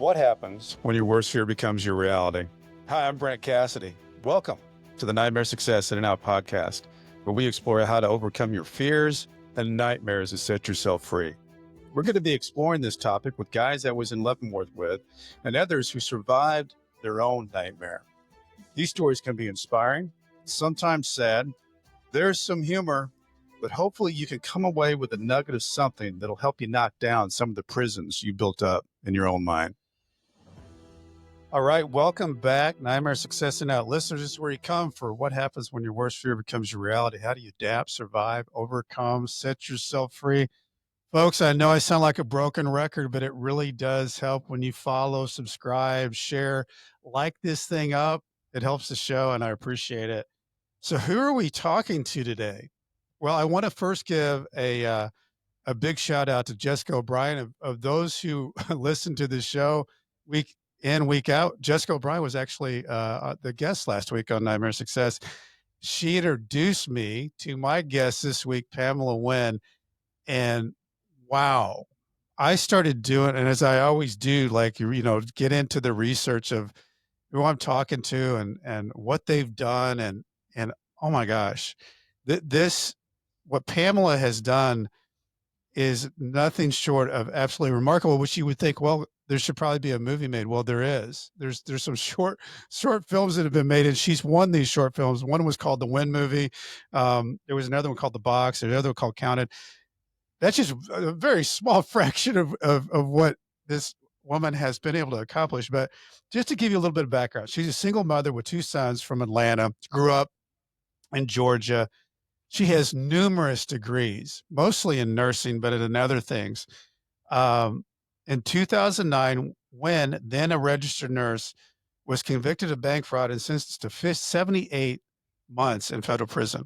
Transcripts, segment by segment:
What happens when your worst fear becomes your reality? Hi, I'm Brent Cassidy. Welcome to the Nightmare Success In and Out podcast, where we explore how to overcome your fears and nightmares and set yourself free. We're going to be exploring this topic with guys I was in Leavenworth with and others who survived their own nightmare. These stories can be inspiring, sometimes sad. There's some humor, but hopefully you can come away with a nugget of something that'll help you knock down some of the prisons you built up in your own mind. All right, welcome back, Nightmare Success and Out listeners. This is where you come for what happens when your worst fear becomes your reality. How do you adapt, survive, overcome, set yourself free? Folks, I know I sound like a broken record, but it really does help when you follow, subscribe, share, like this thing up. It helps the show, and I appreciate it. So who are we talking to today? Well, I want to first give a big shout out to Jessica O'Brien. Of those who listen to the show week in, week out, Jessica O'Brien was actually the guest last week on Nightmare Success. She introduced me to my guest this week, Pamela Winn. And wow, I started doing, and as I always do, like, get into the research of who I'm talking to and what they've done. And oh my gosh, what Pamela has done is nothing short of absolutely remarkable, which you would think, well, there should probably be a movie made. Well, there is. There's some short films that have been made, and she's won these short films. One was called the Winn Movie. There was another one called The Box. There's another one called Counted. That's just a very small fraction of what this woman has been able to accomplish. But just to give you a little bit of background, she's a single mother with two sons from Atlanta, grew up in Georgia. She has numerous degrees, mostly in nursing, but in other things. In 2009, Winn, then a registered nurse, was convicted of bank fraud and sentenced to 78 months in federal prison.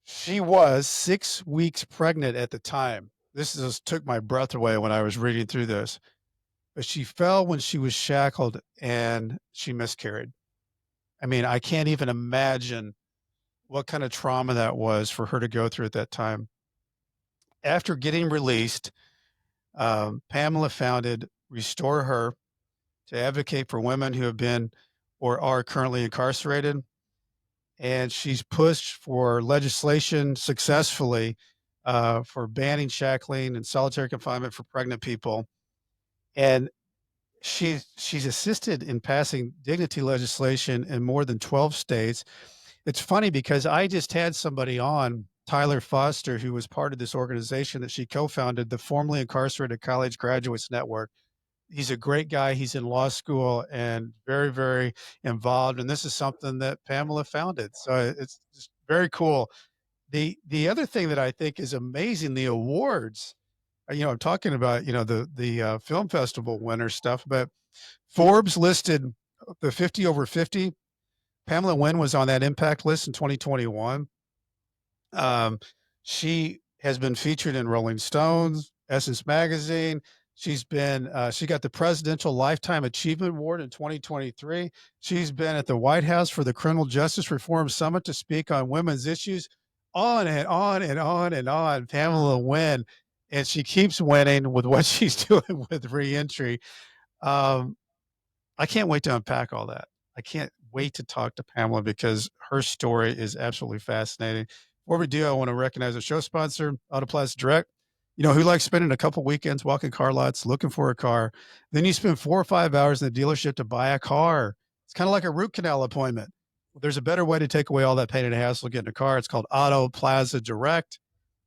She was 6 weeks pregnant at the time. This just took my breath away when I was reading through this. But she fell when she was shackled and she miscarried. I mean, I can't even imagine what kind of trauma that was for her to go through at that time. After getting released, Pamela founded RestoreHER to advocate for women who have been or are currently incarcerated. And she's pushed for legislation successfully for banning shackling and solitary confinement for pregnant people. And she's assisted in passing dignity legislation in more than 12 states. It's funny because I just had somebody on, Tyler Foster, who was part of this organization that she co-founded, the formerly incarcerated college graduates network. He's a great guy. He's in law school and very, very involved. And this is something that Pamela founded. So it's just very cool. The other thing that I think is amazing, the awards, I'm talking about, the film festival winner stuff, but Forbes listed the 50 over 50. Pamela Winn was on that impact list in 2021. She has been featured in Rolling Stones, Essence Magazine. She got the Presidential Lifetime Achievement Award in 2023. She's been at the White House for the Criminal Justice Reform Summit to speak on women's issues, on and on and on and on. Pamela Winn, and she keeps winning with what she's doing with reentry. I can't wait to unpack all that. I can't wait to talk to Pamela because her story is absolutely fascinating. Before we do, I want to recognize our show sponsor, Autoplaza Direct. Who likes spending a couple weekends walking car lots, looking for a car? Then you spend 4 or 5 hours in the dealership to buy a car. It's kind of like a root canal appointment. There's a better way to take away all that pain and hassle getting a car. It's called Autoplaza Direct.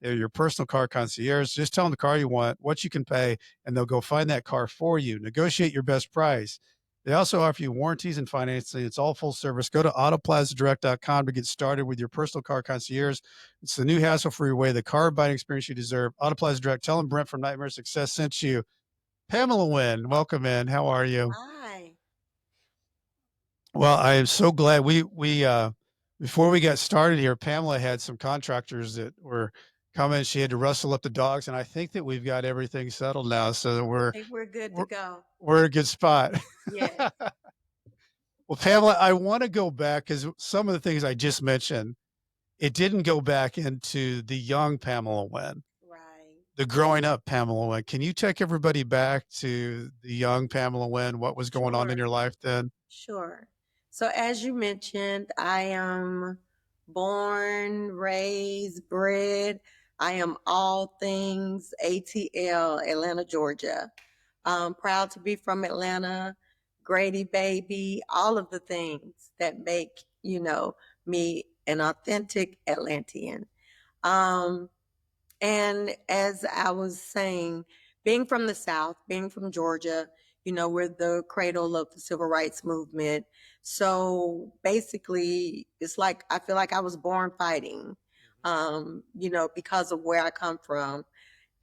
They're your personal car concierge. Just tell them the car you want, what you can pay, and they'll go find that car for you. Negotiate your best price. They also offer you warranties and financing. It's all full service. Go to autoplazadirect.com to get started with your personal car concierge. It's the new hassle-free way, the car buying experience you deserve. Autoplaza Direct. Tell them Brent from Nightmare Success sent you. Pamela Winn, welcome in. How are you? Hi. Well, I am so glad we before we got started here, Pamela had some contractors that were coming. She had to rustle up the dogs, and I think that we've got everything settled now, so that I think we're good to go. We're in a good spot. Yeah. Well, Pamela, I want to go back because some of the things I just mentioned, it didn't go back into the young Pamela Winn. Right. the growing up Pamela Winn. Can you take everybody back to the young Pamela Winn? What was going on in Sure, your life then? sure. So as you mentioned, I am born, raised, bred. I am all things ATL, Atlanta, Georgia. Proud to be from Atlanta, Grady baby, all of the things that make, me an authentic Atlantean. Um, And as I was saying, being from the South, being from Georgia, we're the cradle of the civil rights movement. So basically, it's like I feel like I was born fighting, because of where I come from.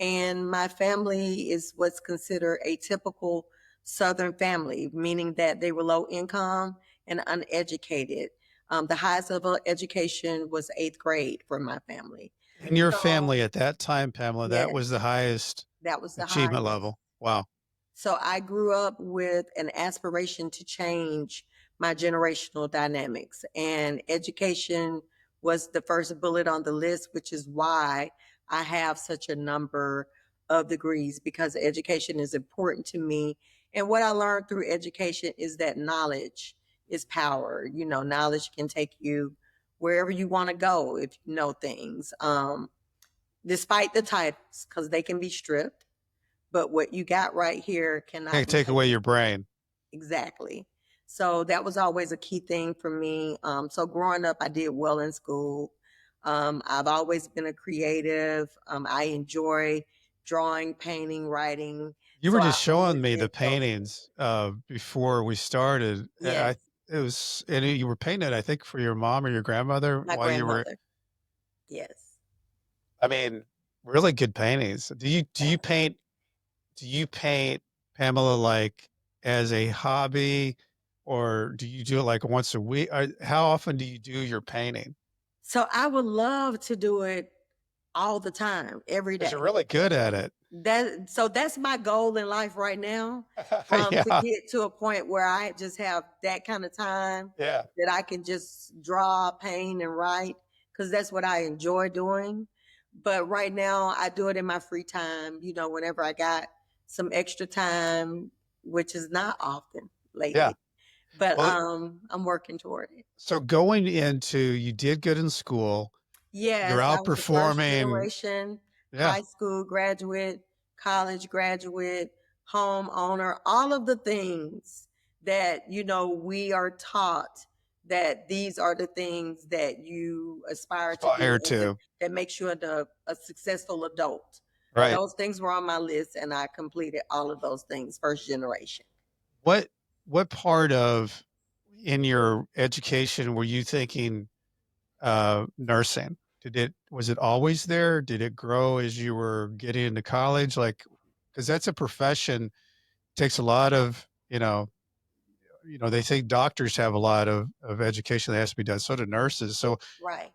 And my family is what's considered a typical Southern family, meaning that they were low income and uneducated. The highest level of education was eighth grade for my family. In your So, family at that time, Pamela, that yes, was the highest that was the achievement highest. level. Wow. So I grew up with an aspiration to change my generational dynamics, and education was the first bullet on the list, which is why I have such a number of degrees because education is important to me. And what I learned through education is that knowledge is power. Knowledge can take you wherever you want to go if you know things, despite the titles, because they can be stripped, but what you got right here Hey, cannot be take away taken. your brain. Exactly. So that was always a key thing for me. So growing up, I did well in school. I've always been a creative. I enjoy drawing, painting, writing. You So were I just showing always me did the those paintings, before we started. Yes, It was and you were painting, I think, for your mom or your grandmother my while you were grandmother. Yes. I mean, really good paintings. Do you paint, Pamela, like, as a hobby, or do you do it, like, once a week? How often do you do your painting? So I would love to do it all the time, every 'Cause you're day. really good at it. That's my goal in life right now, to Yeah, get to a point where I just have that kind of time yeah. that I can just draw, paint, and write because that's what I enjoy doing. But right now, I do it in my free time. Whenever I got some extra time, which is not often Yeah. lately. But Well, I'm working toward it. so going into you did good in school, you're Yes, I was a first outperforming. generation Yeah. high school graduate, college graduate, homeowner, all of the things that, we are taught that these are the things that you aspire to do Aspire as to. that makes you a successful adult. Right. Those things were on my list and I completed all of those things, first generation. What what part of in your education were you thinking, nursing? Was it always there? Did it grow as you were getting into college? Like, because that's a profession, takes a lot of, they think doctors have a lot of education that has to be done, so do nurses. So Right.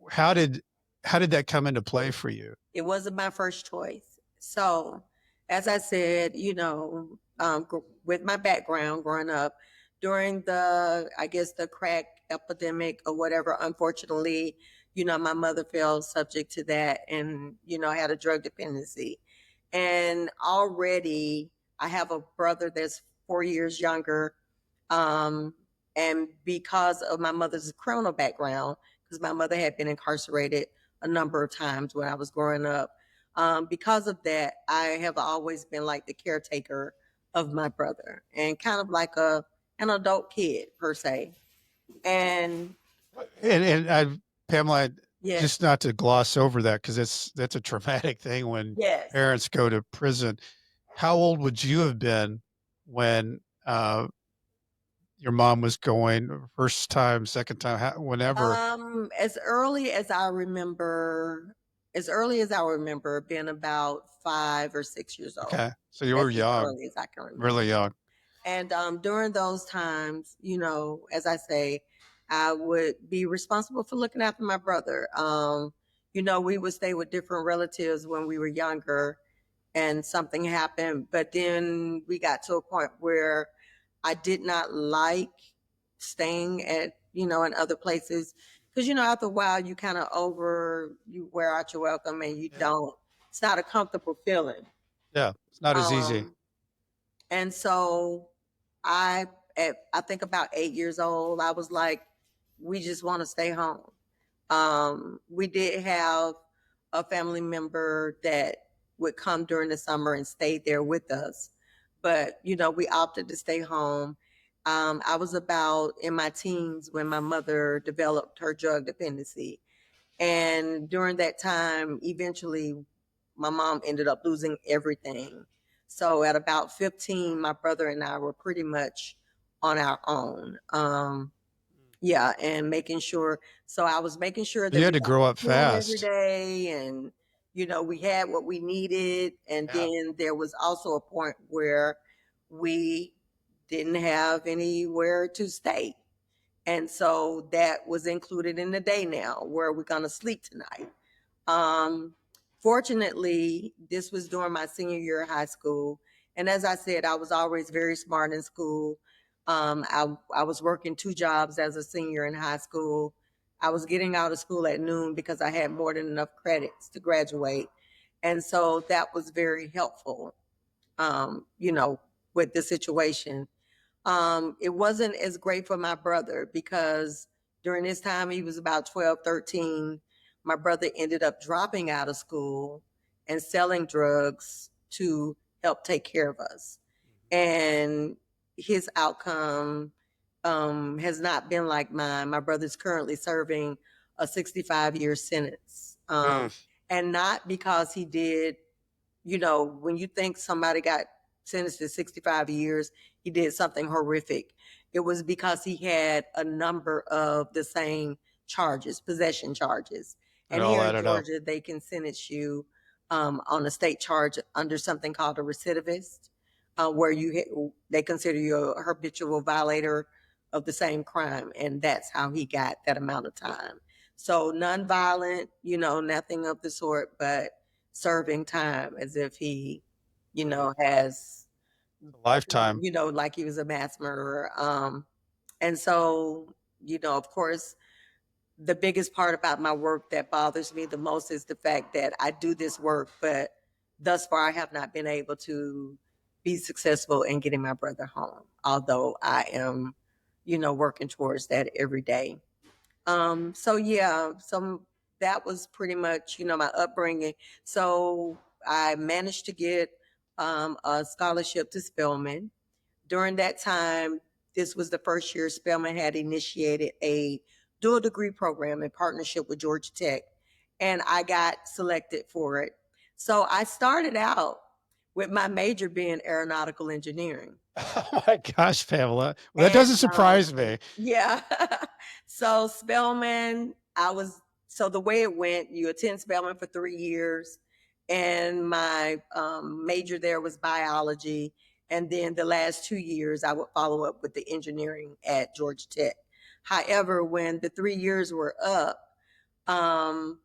how did how did that come into play for you? It wasn't my first choice. So, as I said, with my background growing up during I guess, the crack epidemic or whatever, unfortunately, my mother fell subject to that and, had a drug dependency. And already I have a brother that's 4 years younger. Um, and because of my mother's criminal background, because my mother had been incarcerated a number of times when I was growing up. Because of that, I have always been like the caretaker of my brother and kind of like an adult kid per se. And And Pamela, yes, just not to gloss over that because that's a traumatic thing when yes. parents go to prison. How old would you have been when, your mom was going first time, second time, whenever? As early as I remember, being about 5 or 6 years old. Okay, so you were That's as young, early as I can really remember. young. And during those times, as I say, I would be responsible for looking after my brother. We would stay with different relatives when we were younger and something happened. But then we got to a point where I did not like staying in other places. Because, after a while, you kind of you wear out your welcome and you Yeah. don't. it's not a comfortable feeling. Yeah. It's not as easy. Um, and so I, I think about 8 years old, I was like, we just want to stay home. We did have a family member that would come during the summer and stay there with us, but we opted to stay home. I was about in my teens when my mother developed her drug dependency, and during that time, eventually, my mom ended up losing everything. So at about 15, my brother and I were pretty much on our own. Yeah, and making sure. So I was making sure You that had we to got grow to up school every fast. day, and we had what we needed. And Yeah. then there was also a point where we didn't have anywhere to stay. And so that was included in the day now. Where are we going to sleep tonight? Um, Fortunately, this was during my senior year of high school. And as I said, I was always very smart in school. I was working 2 jobs as a senior in high school. I was getting out of school at noon because I had more than enough credits to graduate. And so that was very helpful, you know, with the situation. It wasn't as great for my brother because during this time, he was about 12, 13. My brother ended up dropping out of school and selling drugs to help take care of us. And his outcome has not been like mine. My brother's currently serving a 65-year sentence. Mm. And not because he did, when you think somebody got sentenced to 65 years, he did something horrific. It was because he had a number of the same charges, possession charges. It And all here in added up. Georgia, they can sentence you on a state charge under something called a recidivist, where they consider you a habitual violator of the same crime. And that's how he got that amount of time. So nonviolent, nothing of the sort, but serving time as if he, has, A lifetime. like he was a mass murderer. And so, of course, the biggest part about my work that bothers me the most is the fact that I do this work, but thus far I have not been able to be successful in getting my brother home, although I am, working towards that every day. So yeah, that was pretty much, my upbringing. So I managed to get a scholarship to Spelman. During that time, this was the first year Spelman had initiated a dual degree program in partnership with Georgia Tech, and I got selected for it. So I started out with my major being aeronautical engineering. Oh my gosh, Pamela. Well, that And doesn't surprise me. yeah. So Spelman, so the way it went, you attend Spelman for 3 years, and my major there was biology. And then the last 2 years, I would follow up with the engineering at Georgia Tech. However, when the 3 years were up, um,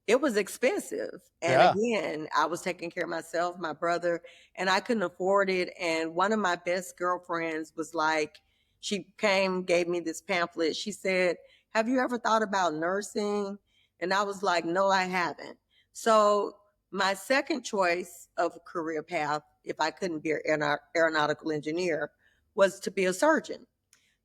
it was expensive. And Yeah. again, I was taking care of myself, my brother, and I couldn't afford it. And one of my best girlfriends was like, she came, gave me this pamphlet. She said, "Have you ever thought about nursing?" And I was like, "No, I haven't." So my second choice of career path, if I couldn't be an aeronautical engineer, was to be a surgeon.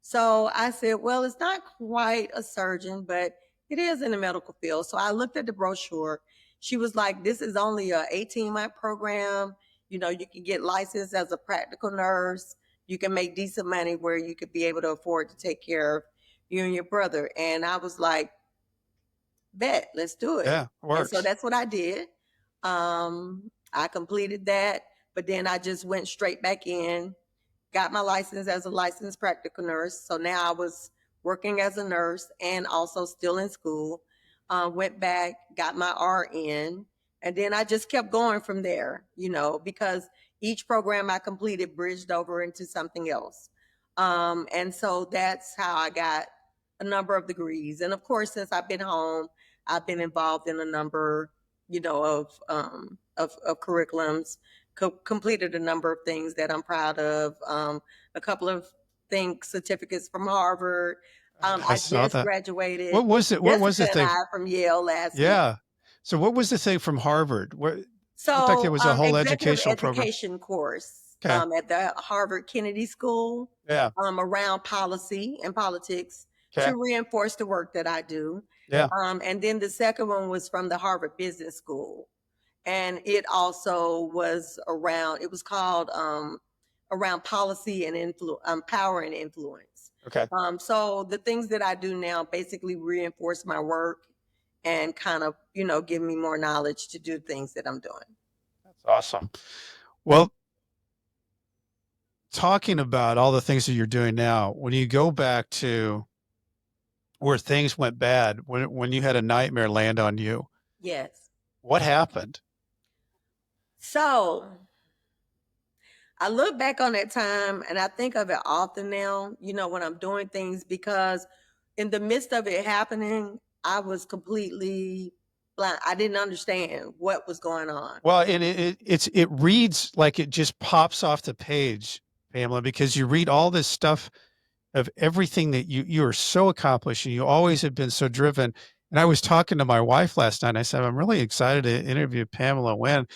So I said, well, it's not quite a surgeon, but it is in the medical field. So I looked at the brochure. She was like, this is only a 18-month program. You can get licensed as a practical nurse. You can make decent money where you could be able to afford to take care of you and your brother. And I was like, bet, let's do it. Yeah. And so Works. that's what I did. I completed that, but then I just went straight back in, got my license as a licensed practical nurse. So now I was working as a nurse and also still in school. Went back, got my RN, and then I just kept going from there, because each program I completed bridged over into something else. And so that's how I got a number of degrees. And of course, since I've been home, I've been involved in a number, of curriculums, completed a number of things that I'm proud of. A couple of certificates from Harvard. I I saw just that. graduated, What was it? What was Jessica the and thing? I, from Yale last week. Yeah. So what was the thing from Harvard? What looked like there So, was a whole executive educational program. education course Okay. at the Harvard Kennedy School Yeah. around policy and politics Okay. to reinforce the work that I do. Yeah. And then the second one was from the Harvard Business School. And it also was around, it was called around policy and power and influence. Okay. So the things that I do now basically reinforce my work and kind of, give me more knowledge to do things that I'm doing. That's awesome. Well, talking about all the things that you're doing now, when you go back to where things went bad, when you had a nightmare land on you, Yes. what happened? So I look back on that time and I think of it often now, when I'm doing things, because in the midst of it happening, I was completely blind. I didn't understand what was going on. Well, and it reads like it just pops off the page, Pamela, because you read all this stuff of everything that you are so accomplished and you always have been so driven. And I was talking to my wife last night. And I said, I'm really excited to interview Pamela Winn.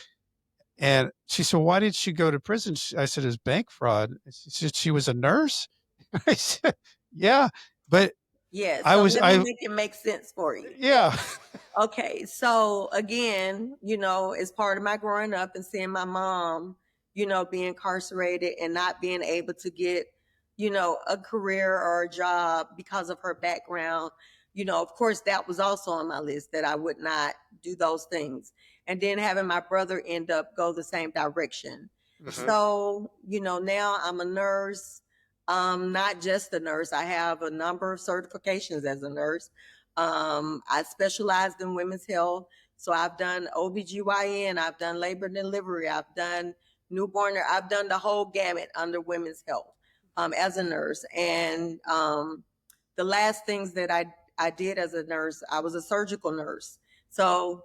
And she said, why did she go to prison? I said, it's bank fraud. She said she was a nurse. I said, yeah, but Yeah. I So was, let me make it make sense for you. yeah. Okay, so again, as part of my growing up and seeing my mom, be incarcerated and not being able to get, a career or a job because of her background, of course, that was also on my list that I would not do those things. And then having my brother end up go the same direction. Mhm. So, now I'm a nurse, not just a nurse. I have a number of certifications as a nurse. I specialized in women's health. So I've done OBGYN, I've done labor and delivery, I've done newborn, I've done the whole gamut under women's health as a nurse. And the last things that I did as a nurse, I was a surgical nurse. So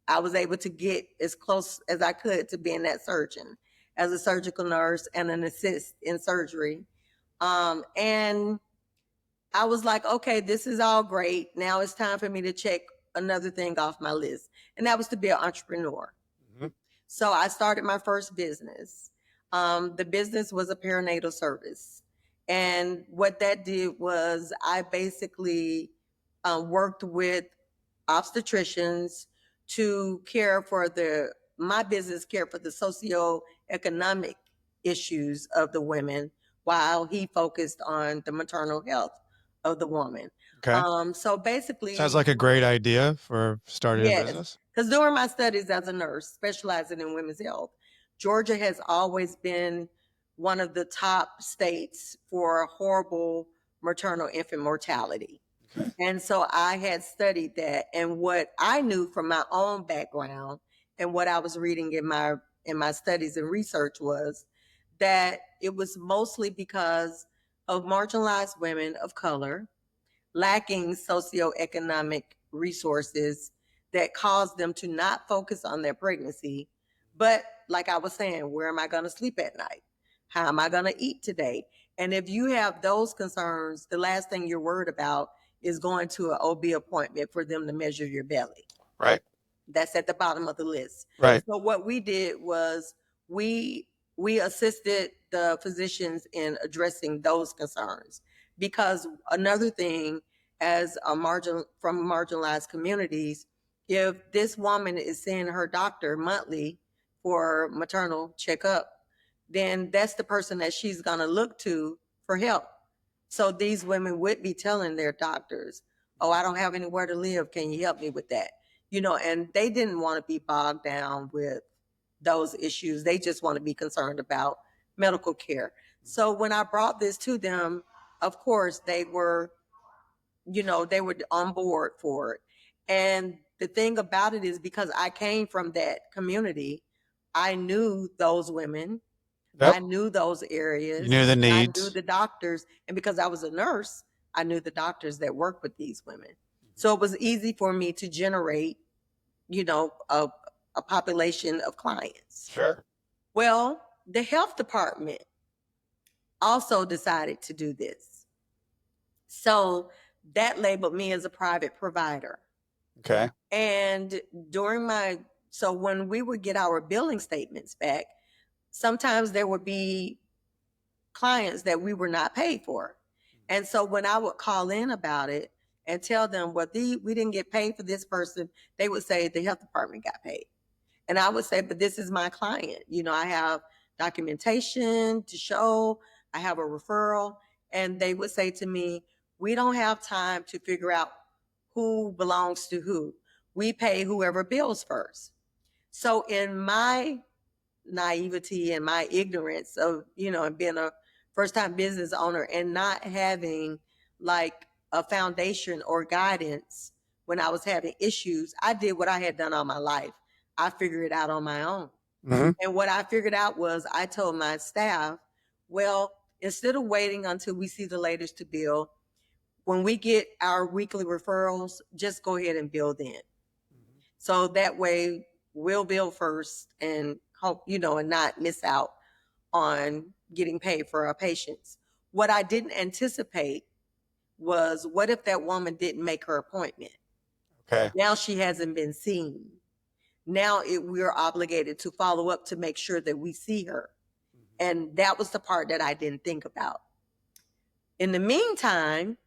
I was able to get as close as I could to being that surgeon as a surgical nurse and an assist in surgery. And I was like, okay, this is all great. Now it's time for me to check another thing off my list. And that was to be an entrepreneur. Mhm. So I started my first business. The business was a perinatal service. And what that did was I basically worked with obstetricians to care for my business cared for the socioeconomic issues of the women while he focused on the maternal health of the woman. Okay. So basically, Sounds like a great idea for starting a yes, business. because during my studies as a nurse, specializing in women's health, Georgia has always been one of the top states for horrible maternal infant mortality. And so I had studied that, and what I knew from my own background and what I was reading in my studies and research was that it was mostly because of marginalized women of color lacking socioeconomic resources that caused them to not focus on their pregnancy. But like I was saying, where am I going to sleep at night? How am I going to eat today? And if you have those concerns, the last thing you're worried about is going to an OB appointment for them to measure your belly. Right. That's at the bottom of the list. Right. So what we did was we we assisted the physicians in addressing those concerns, because another thing, as a from marginalized communities, if this woman is seeing her doctor monthly for maternal checkup, then that's the person that she's going to look to for help. So these women would be telling their doctors, oh, I don't have anywhere to live, can you help me with that? And they didn't want to be bogged down with those issues. They just want to be concerned about medical care. So when I brought this to them, of course they were on board for it. And the thing about it is, because I came from that community, I knew those women, Yep. I knew those areas, You knew the and I knew needs. the doctors. And because I was a nurse, I knew the doctors that worked with these women. So it was easy for me to generate, a population of clients. Sure. Well, the health department also decided to do this. So that labeled me as a private provider. Okay. And so when we would get our billing statements back, sometimes there would be clients that we were not paid for. And so when I would call in about it and tell them, well, we didn't get paid for this person, they would say the health department got paid. And I would say, but this is my client. I have documentation to show, I have a referral. And they would say to me, we don't have time to figure out who belongs to who. We pay whoever bills first. So in my naivety and my ignorance of, and being a first time business owner and not having like a foundation or guidance when I was having issues, I did what I had done all my life. I figured it out on my own. Mm-hmm. And what I figured out was I told my staff, well, instead of waiting until we see the latest to bill, when we get our weekly referrals, just go ahead and bill then. So that way we'll bill first and hope, and not miss out on getting paid for our patients. What I didn't anticipate was what if that woman didn't make her appointment? Okay. Now she hasn't been seen. Now we're obligated to follow up to make sure that we see her. And that was the part that I didn't think about. In the meantime,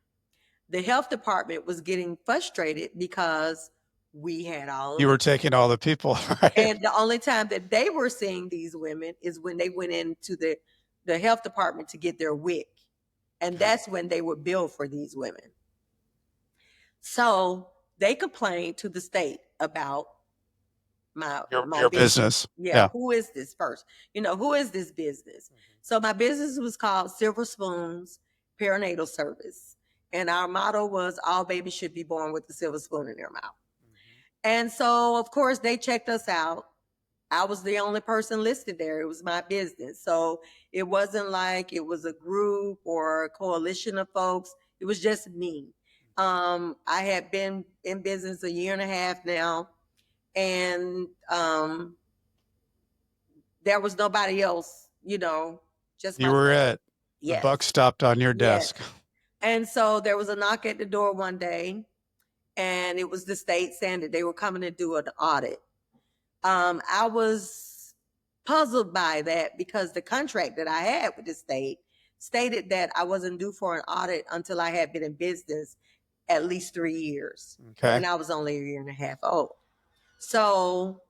the health department was getting frustrated because we had all You were taking all the people, right? And the only time that they were seeing these women is when they went into the health department to get their WIC. And that's when they would bill for these women. So they complained to the state about my Your business. Yeah. Who is this first? Who is this business? So my business was called Silver Spoons Perinatal Service. And our motto was all babies should be born with a silver spoon in their mouth. And so, of course, they checked us out. I was the only person listed there. It was my business. So it wasn't like it was a group or a coalition of folks. It was just me. I had been in business a year and a half now, and there was nobody else, just You were it. Yes. The buck stopped on your desk. Yes. And so there was a knock at the door one day, and it was the state saying that they were coming to do an audit. I was puzzled by that because the contract that I had with the state stated that I wasn't due for an audit until I had been in business at least 3 years. Okay. And I was only a year and a half old. So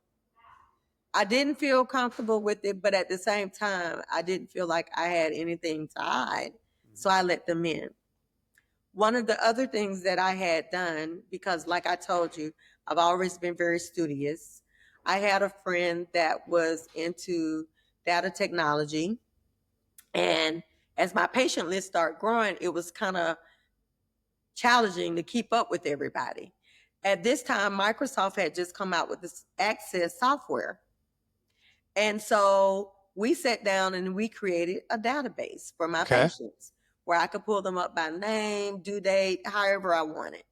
I didn't feel comfortable with it, but at the same time, I didn't feel like I had anything to hide. So I let them in. One of the other things that I had done, because like I told you, I've always been very studious. I had a friend that was into data technology. And as my patient list started growing, it was kind of challenging to keep up with everybody. At this time, Microsoft had just come out with this Access software. And so we sat down and we created a database for my patients where I could pull them up by name, due date, however I wanted.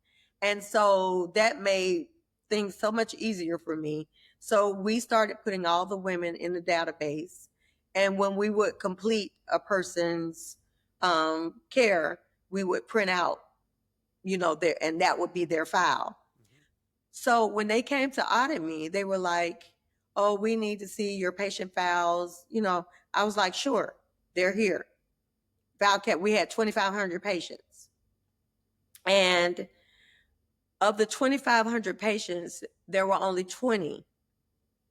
And so that made things so much easier for me. So we started putting all the women in the database. And when we would complete a person's care, we would print out, and that would be their file. So when they came to audit me, they were like, oh, we need to see your patient files. I was like, sure, they're here. We had 2,500 patients. And of the 2,500 patients, there were only 20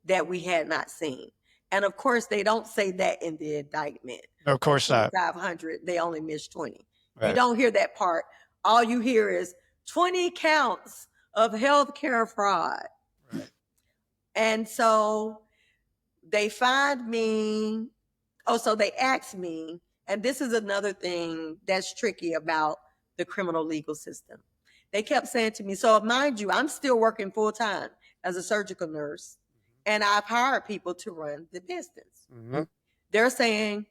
that we had not seen. And of course, they don't say that in the indictment. Of course not. 2,500, they only missed 20. Right. You don't hear that part. All you hear is 20 counts of healthcare fraud. Right. And so they find me. So they asked me, and this is another thing that's tricky about the criminal legal system. They kept saying to me, so mind you, I'm still working full time as a surgical nurse, and I've hired people to run the business. Mm-hmm. They're saying,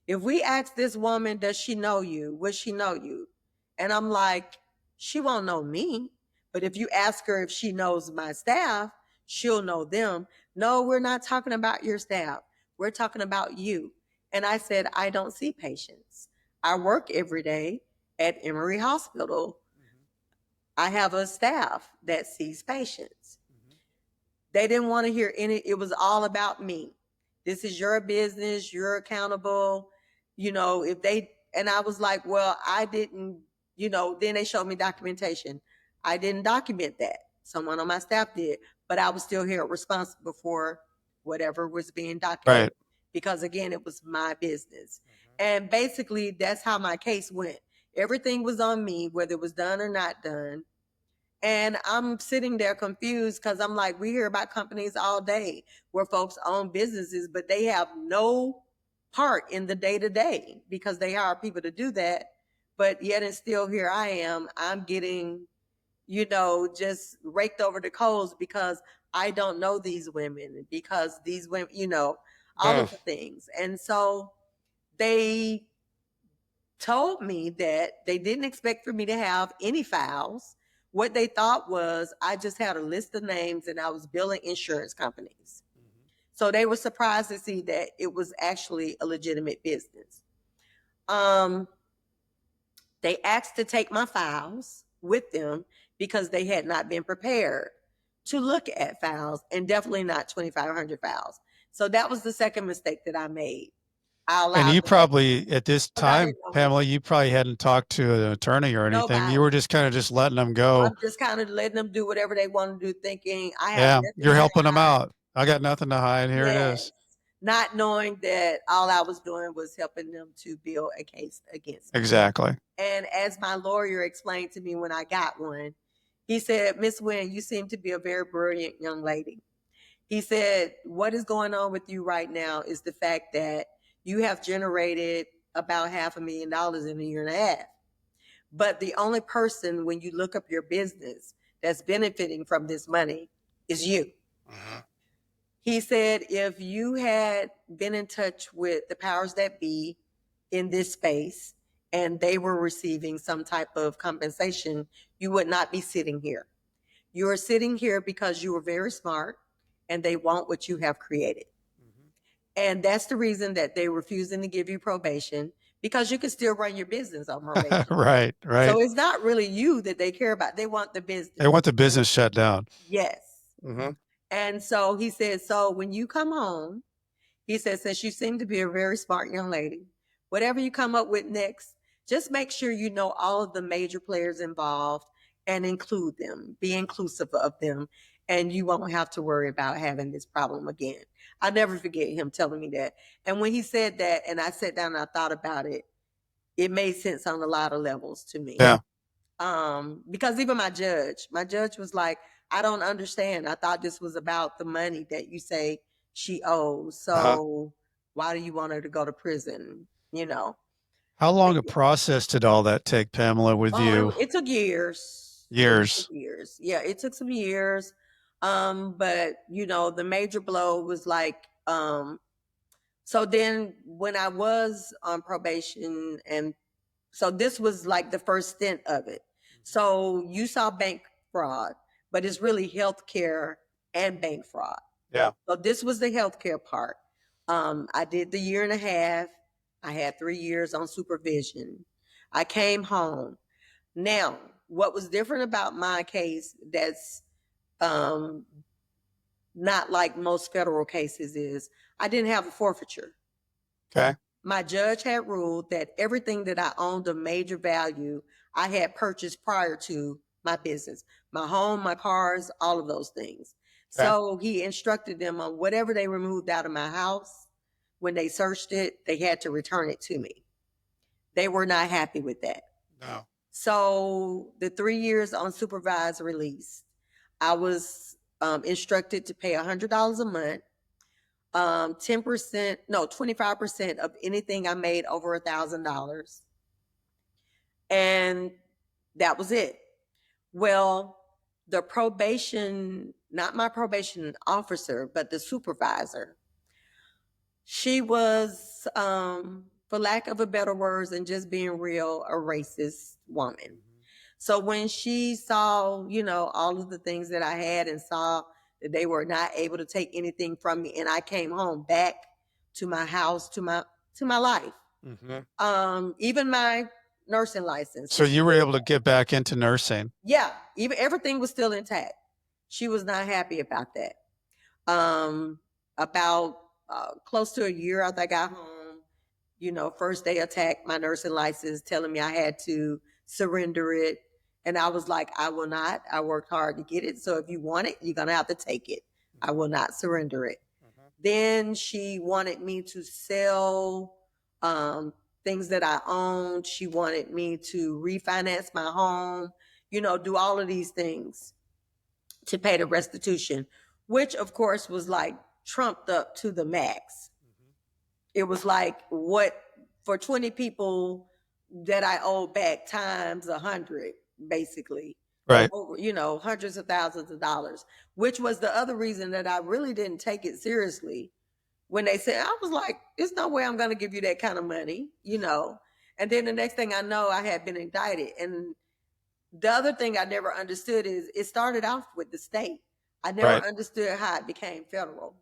if we ask this woman, does she know you? Will she know you? And I'm like, she won't know me. But if you ask her if she knows my staff, she'll know them. No, we're not talking about your staff. We're talking about you. And I said, I don't see patients. I work every day at Emory Hospital. I have a staff that sees patients. They didn't want to hear any, it was all about me. This is your business, you're accountable. If they, and I was like, well, I didn't, then they showed me documentation. I didn't document that. Someone on my staff did, but I was still here responsible for whatever was being documented. Right. Because again, it was my business. And basically, that's how my case went. Everything was on me, whether it was done or not done. And I'm sitting there confused because I'm like, we hear about companies all day where folks own businesses, but they have no part in the day to day because they hire people to do that. But yet and still here I am. I'm getting, just raked over the coals because I don't know these women, because these women, all of the things. And so they told me that they didn't expect for me to have any files. What they thought was I just had a list of names and I was billing insurance companies. So they were surprised to see that it was actually a legitimate business. They asked to take my files with them because they had not been prepared to look at files, and definitely not 2,500 files. So that was the second mistake that I made. And you probably, at this time, Pamela, you probably hadn't talked to an attorney or anything. Nobody. You were just kind of just letting them go. I'm just kind of letting them do whatever they want to do, thinking I have Yeah, nothing you're to helping them hide. out. I got nothing to hide. Here it Yes. is. Not knowing that all I was doing was helping them to build a case against me. Exactly. And as my lawyer explained to me when I got one, he said, Miss Winn, you seem to be a very brilliant young lady. He said, what is going on with you right now is the fact that you have generated about $500,000 in a year and a half. But the only person, when you look up your business, that's benefiting from this money is you. He said, if you had been in touch with the powers that be in this space and they were receiving some type of compensation, you would not be sitting here. You are sitting here because you were very smart and they want what you have created. And that's the reason that they're refusing to give you probation, because you can still run your business on probation. Right. So it's not really you that they care about. They want the business. They want the business shut down. Yes. And so he said, so when you come home, he said, since you seem to be a very smart young lady, whatever you come up with next, just make sure you know all of the major players involved and include them, be inclusive of them, and you won't have to worry about having this problem again. I'll never forget him telling me that. And when he said that, and I sat down and I thought about it, it made sense on a lot of levels to me. Yeah. Because even my judge was like, I don't understand. I thought this was about the money that you say she owes. So why do you want her to go to prison? How long a process did all that take, Pamela, with you? It took years. Years. Yeah, it took some years. But the major blow was like, so then when I was on probation, and so this was like the first stint of it. So you saw bank fraud, but it's really healthcare and bank fraud. Yeah. So this was the healthcare part. I did the year and a half. I had 3 years on supervision. I came home. Now, what was different about my case that's not like most federal cases is I didn't have a forfeiture. Okay. My judge had ruled that everything that I owned of major value, I had purchased prior to my business, my home, my cars, all of those things. Okay. So he instructed them on whatever they removed out of my house. When they searched it, they had to return it to me. They were not happy with that. No. So the 3 years on supervised release, I was instructed to pay $100 a month. 25% of anything I made over $1,000. And that was it. Well, the probation, not my probation officer, but the supervisor, she was, for lack of a better words and just being real, a racist woman. So when she saw, all of the things that I had and saw that they were not able to take anything from me, and I came home back to my house, to my life. Even my nursing license. So you were able to get back into nursing. Yeah, even everything was still intact. She was not happy about that. About close to a year after I got home, first they attacked my nursing license, telling me I had to surrender it. And I was like, I will not. I worked hard to get it. So if you want it, you're going to have to take it. I will not surrender it. Then she wanted me to sell things that I owned. She wanted me to refinance my home, do all of these things to pay the restitution, which of course was like trumped up to the max. It was like what for 20 people that I owed back times 100, basically. Right. Over, hundreds of thousands of dollars, which was the other reason that I really didn't take it seriously. When they said, I was like, there's no way I'm going to give you that kind of money, And then the next thing I know, I had been indicted. And the other thing I never understood is it started off with the state. I never understood how it became federal.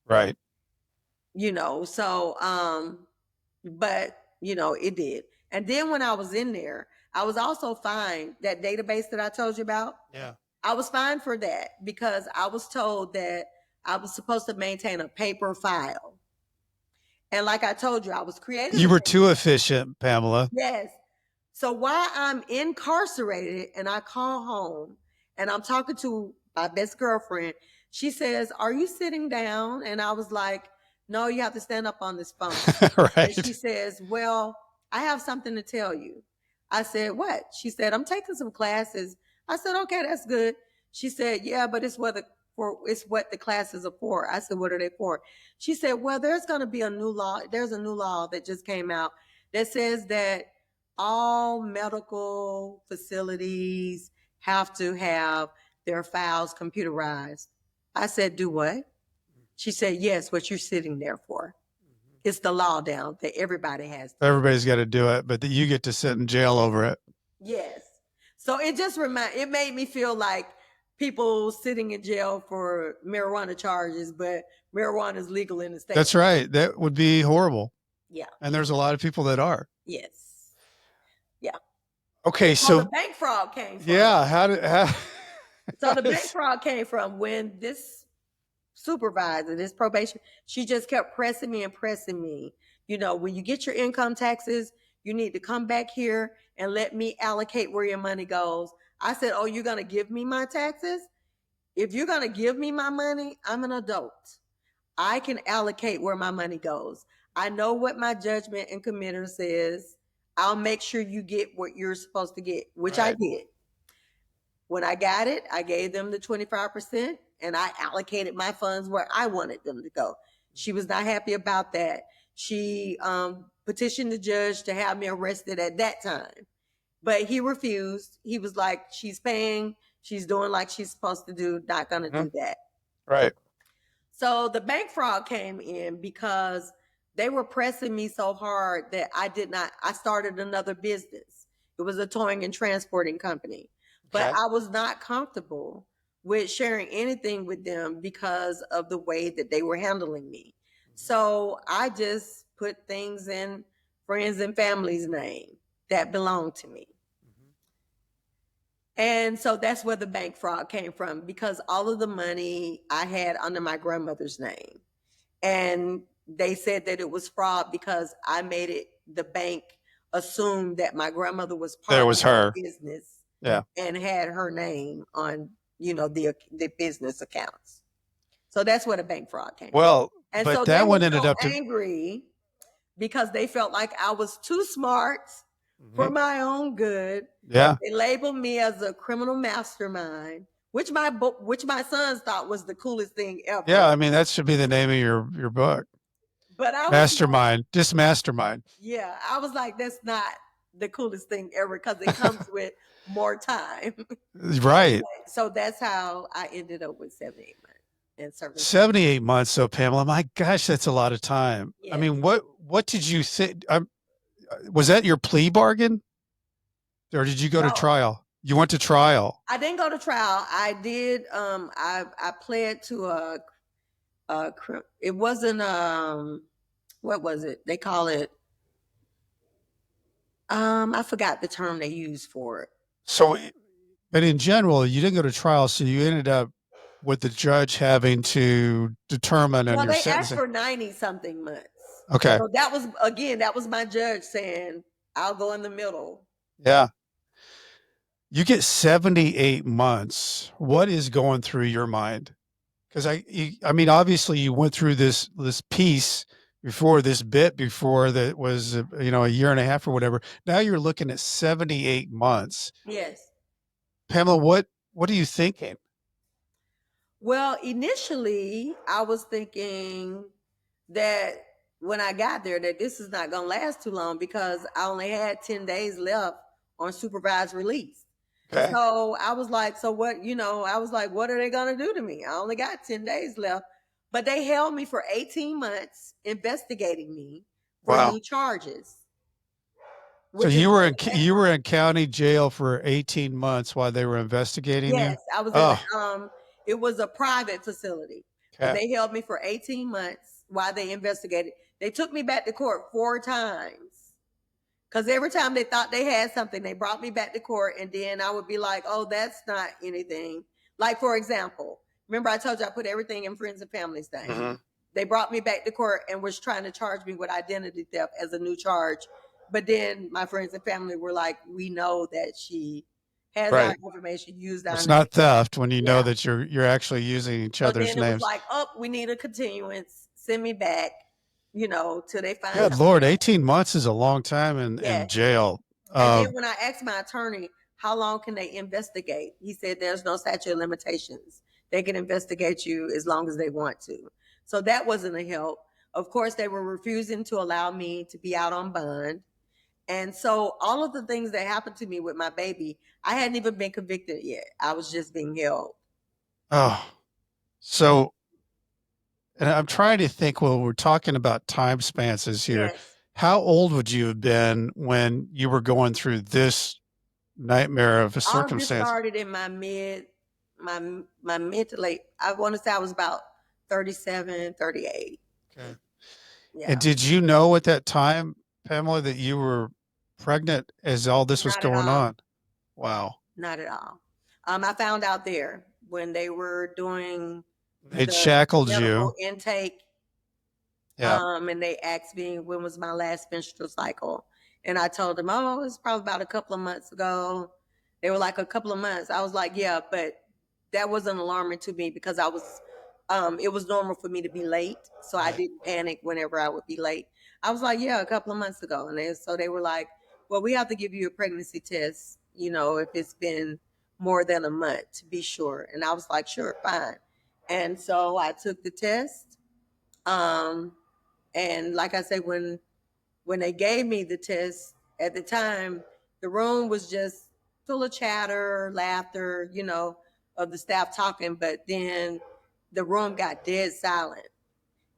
Right. But it did. And then when I was in there, I was also fined. That database that I told you about. Yeah. I was fined for that because I was told that I was supposed to maintain a paper file. And like I told you, I was creating. You were too efficient, Pamela. Yes. So while I'm incarcerated and I call home and I'm talking to my best girlfriend, she says, "Are you sitting down?" And I was like, "No, you have to stand up on this phone." Right. And she says, "Well, I have something to tell you." I said, "What?" She said, "I'm taking some classes." I said, "Okay, that's good." She said, "Yeah, but it's what the classes are for." I said, "What are they for?" She said, "Well, there's going to be a new law. There's a new law that just came out that says that all medical facilities have to have their files computerized." I said, "Do what?" She said, "Yes, what you're sitting there for. It's the law down that everybody has. Everybody's got to do it, but you get to sit in jail over it." Yes. So it made me feel like people sitting in jail for marijuana charges, but marijuana is legal in the state. That's right. That would be horrible. Yeah. And there's a lot of people that are. Yes. Yeah. Okay. So So the bank fraud came from. Yeah. So the bank fraud came from when this supervisor, this probation, she just kept pressing me and pressing me. When you get your income taxes, you need to come back here and let me allocate where your money goes. I said, "Oh, you're going to give me my taxes? If you're going to give me my money, I'm an adult. I can allocate where my money goes. I know what my judgment and committer says. I'll make sure you get what you're supposed to get," which I did. When I got it, I gave them the 25% and I allocated my funds where I wanted them to go. She was not happy about that. She petitioned the judge to have me arrested at that time, but he refused. He was like, "She's paying. She's doing like she's supposed to do. Not going to do that." Right. So the bank fraud came in because they were pressing me so hard that I started another business. It was a towing and transporting company. But I was not comfortable with sharing anything with them because of the way that they were handling me. So I just put things in friends and family's name that belonged to me. And so that's where the bank fraud came from, because all of the money I had under my grandmother's name. And they said that it was fraud because I made it, the bank assumed that my grandmother was part of the business. Yeah. And had her name on, the business accounts. So that's where the bank fraud came. Well, and but so that they one were ended so up angry because they felt like I was too smart for my own good. Yeah. They labeled me as a criminal mastermind, which my sons thought was the coolest thing ever. Yeah, I mean, that should be the name of your book. But I was Mastermind, just mastermind. Yeah, I was like, that's not the coolest thing ever because it comes with more time. Right. So that's how I ended up with 78 months and serving. 78 months. So Pamela, my gosh, that's a lot of time. Yes. I mean, what did you think? Was that your plea bargain? Or did you go to trial? You went to trial. I didn't go to trial. I did. I pled to it wasn't, what was it? They call it I forgot the term they used for it. So, but in general, you didn't go to trial, so you ended up with the judge having to determine on Well, your they asked sentencing. for 90 something months. Okay. So that was, again, that was my judge saying, I'll go in the middle. Yeah. You get 78 months. What is going through your mind? Because I mean, obviously, you went through this piece before this bit before that was a year and a half or whatever. Now you're looking at 78 months. Yes. Pamela, what are you thinking? Well, initially, I was thinking that when I got there, that this is not going to last too long because I only had 10 days left on supervised release. Okay. So I was like, so what, I was like, what are they going to do to me? I only got 10 days left. But they held me for 18 months investigating me for Wow. new charges, So which is you were in county jail for 18 months while they were investigating you? yes, I was in Oh, it was a private facility, but okay. they held me for 18 months while they investigated. They took me back to court 4 times. Because every time they thought they had something, they brought me back to court, and then I would be like, oh, that's not anything. Like, for example, remember I told you I put everything in friends and families thing. Mhm. They brought me back to court and was trying to charge me with identity theft as a new charge. But then my friends and family were like, we know that she has our Right. information, used our It's name. not theft when you Yeah. know that you're actually using each So other's then it was names. like, oh, we need a continuance. Send me back, till they find Good something. Lord, 18 months is a long time in Yes. jail. And then when I asked my attorney, how long can they investigate? He said there's no statute of limitations. They can investigate you as long as they want to. So that wasn't a help. Of course, they were refusing to allow me to be out on bond. And so all of the things that happened to me with my baby, I hadn't even been convicted yet. I was just being held. oh, so and I'm trying to think, well, we're talking about time spans here. Yes. How old would you have been when you were going through this nightmare of a All of this circumstance? started in my mid to late. I want to say I was about 37, 38. Okay. Yeah. And did you know at that time, Pamela, that you were pregnant as all this was Not at going all. on? Wow. Not at all. I found out there when they were doing It the shackled medical you. intake. Yeah. And they asked me when was my last menstrual cycle. And I told them, oh, it's probably about a couple of months ago. They were like, a couple of months. I was like, yeah, but that wasn't alarming to me because it was normal for me to be late. So I Right. didn't panic whenever I would be late. I was like, yeah, a couple of months ago. And so they were like, well, we have to give you a pregnancy test, if it's been more than a month to be sure. And I was like, sure, fine. And so I took the test. Um, and like I said, when they gave me the test at the time, the room was just full of chatter, laughter, of the staff talking. But then the room got dead silent,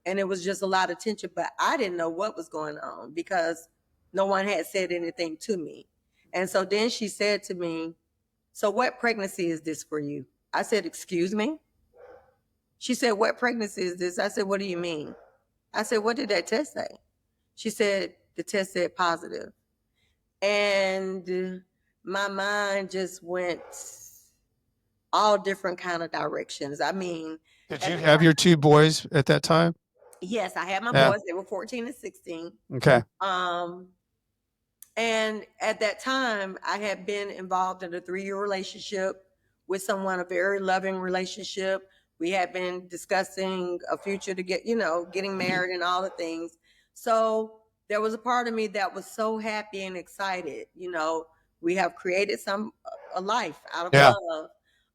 and it was just a lot of tension. But I didn't know what was going on because no one had said anything to me. And so then she said to me, "So what pregnancy is this for you?" I said, "Excuse me." She said, "What pregnancy is this?" I said, "What do you mean?" I said, "What did that test say?" She said, "The test said positive." And my mind just went all different kind of directions. I mean, Did at you the have time, your two boys at that time? yes, I had my Yeah. boys. They were 14 and 16. Okay. Um, And at that time, I had been involved in a 3-year relationship with someone, a very loving relationship. We had been discussing a future to getting married and all the things. So there was a part of me that was so happy and excited. We have created a life out of Yeah.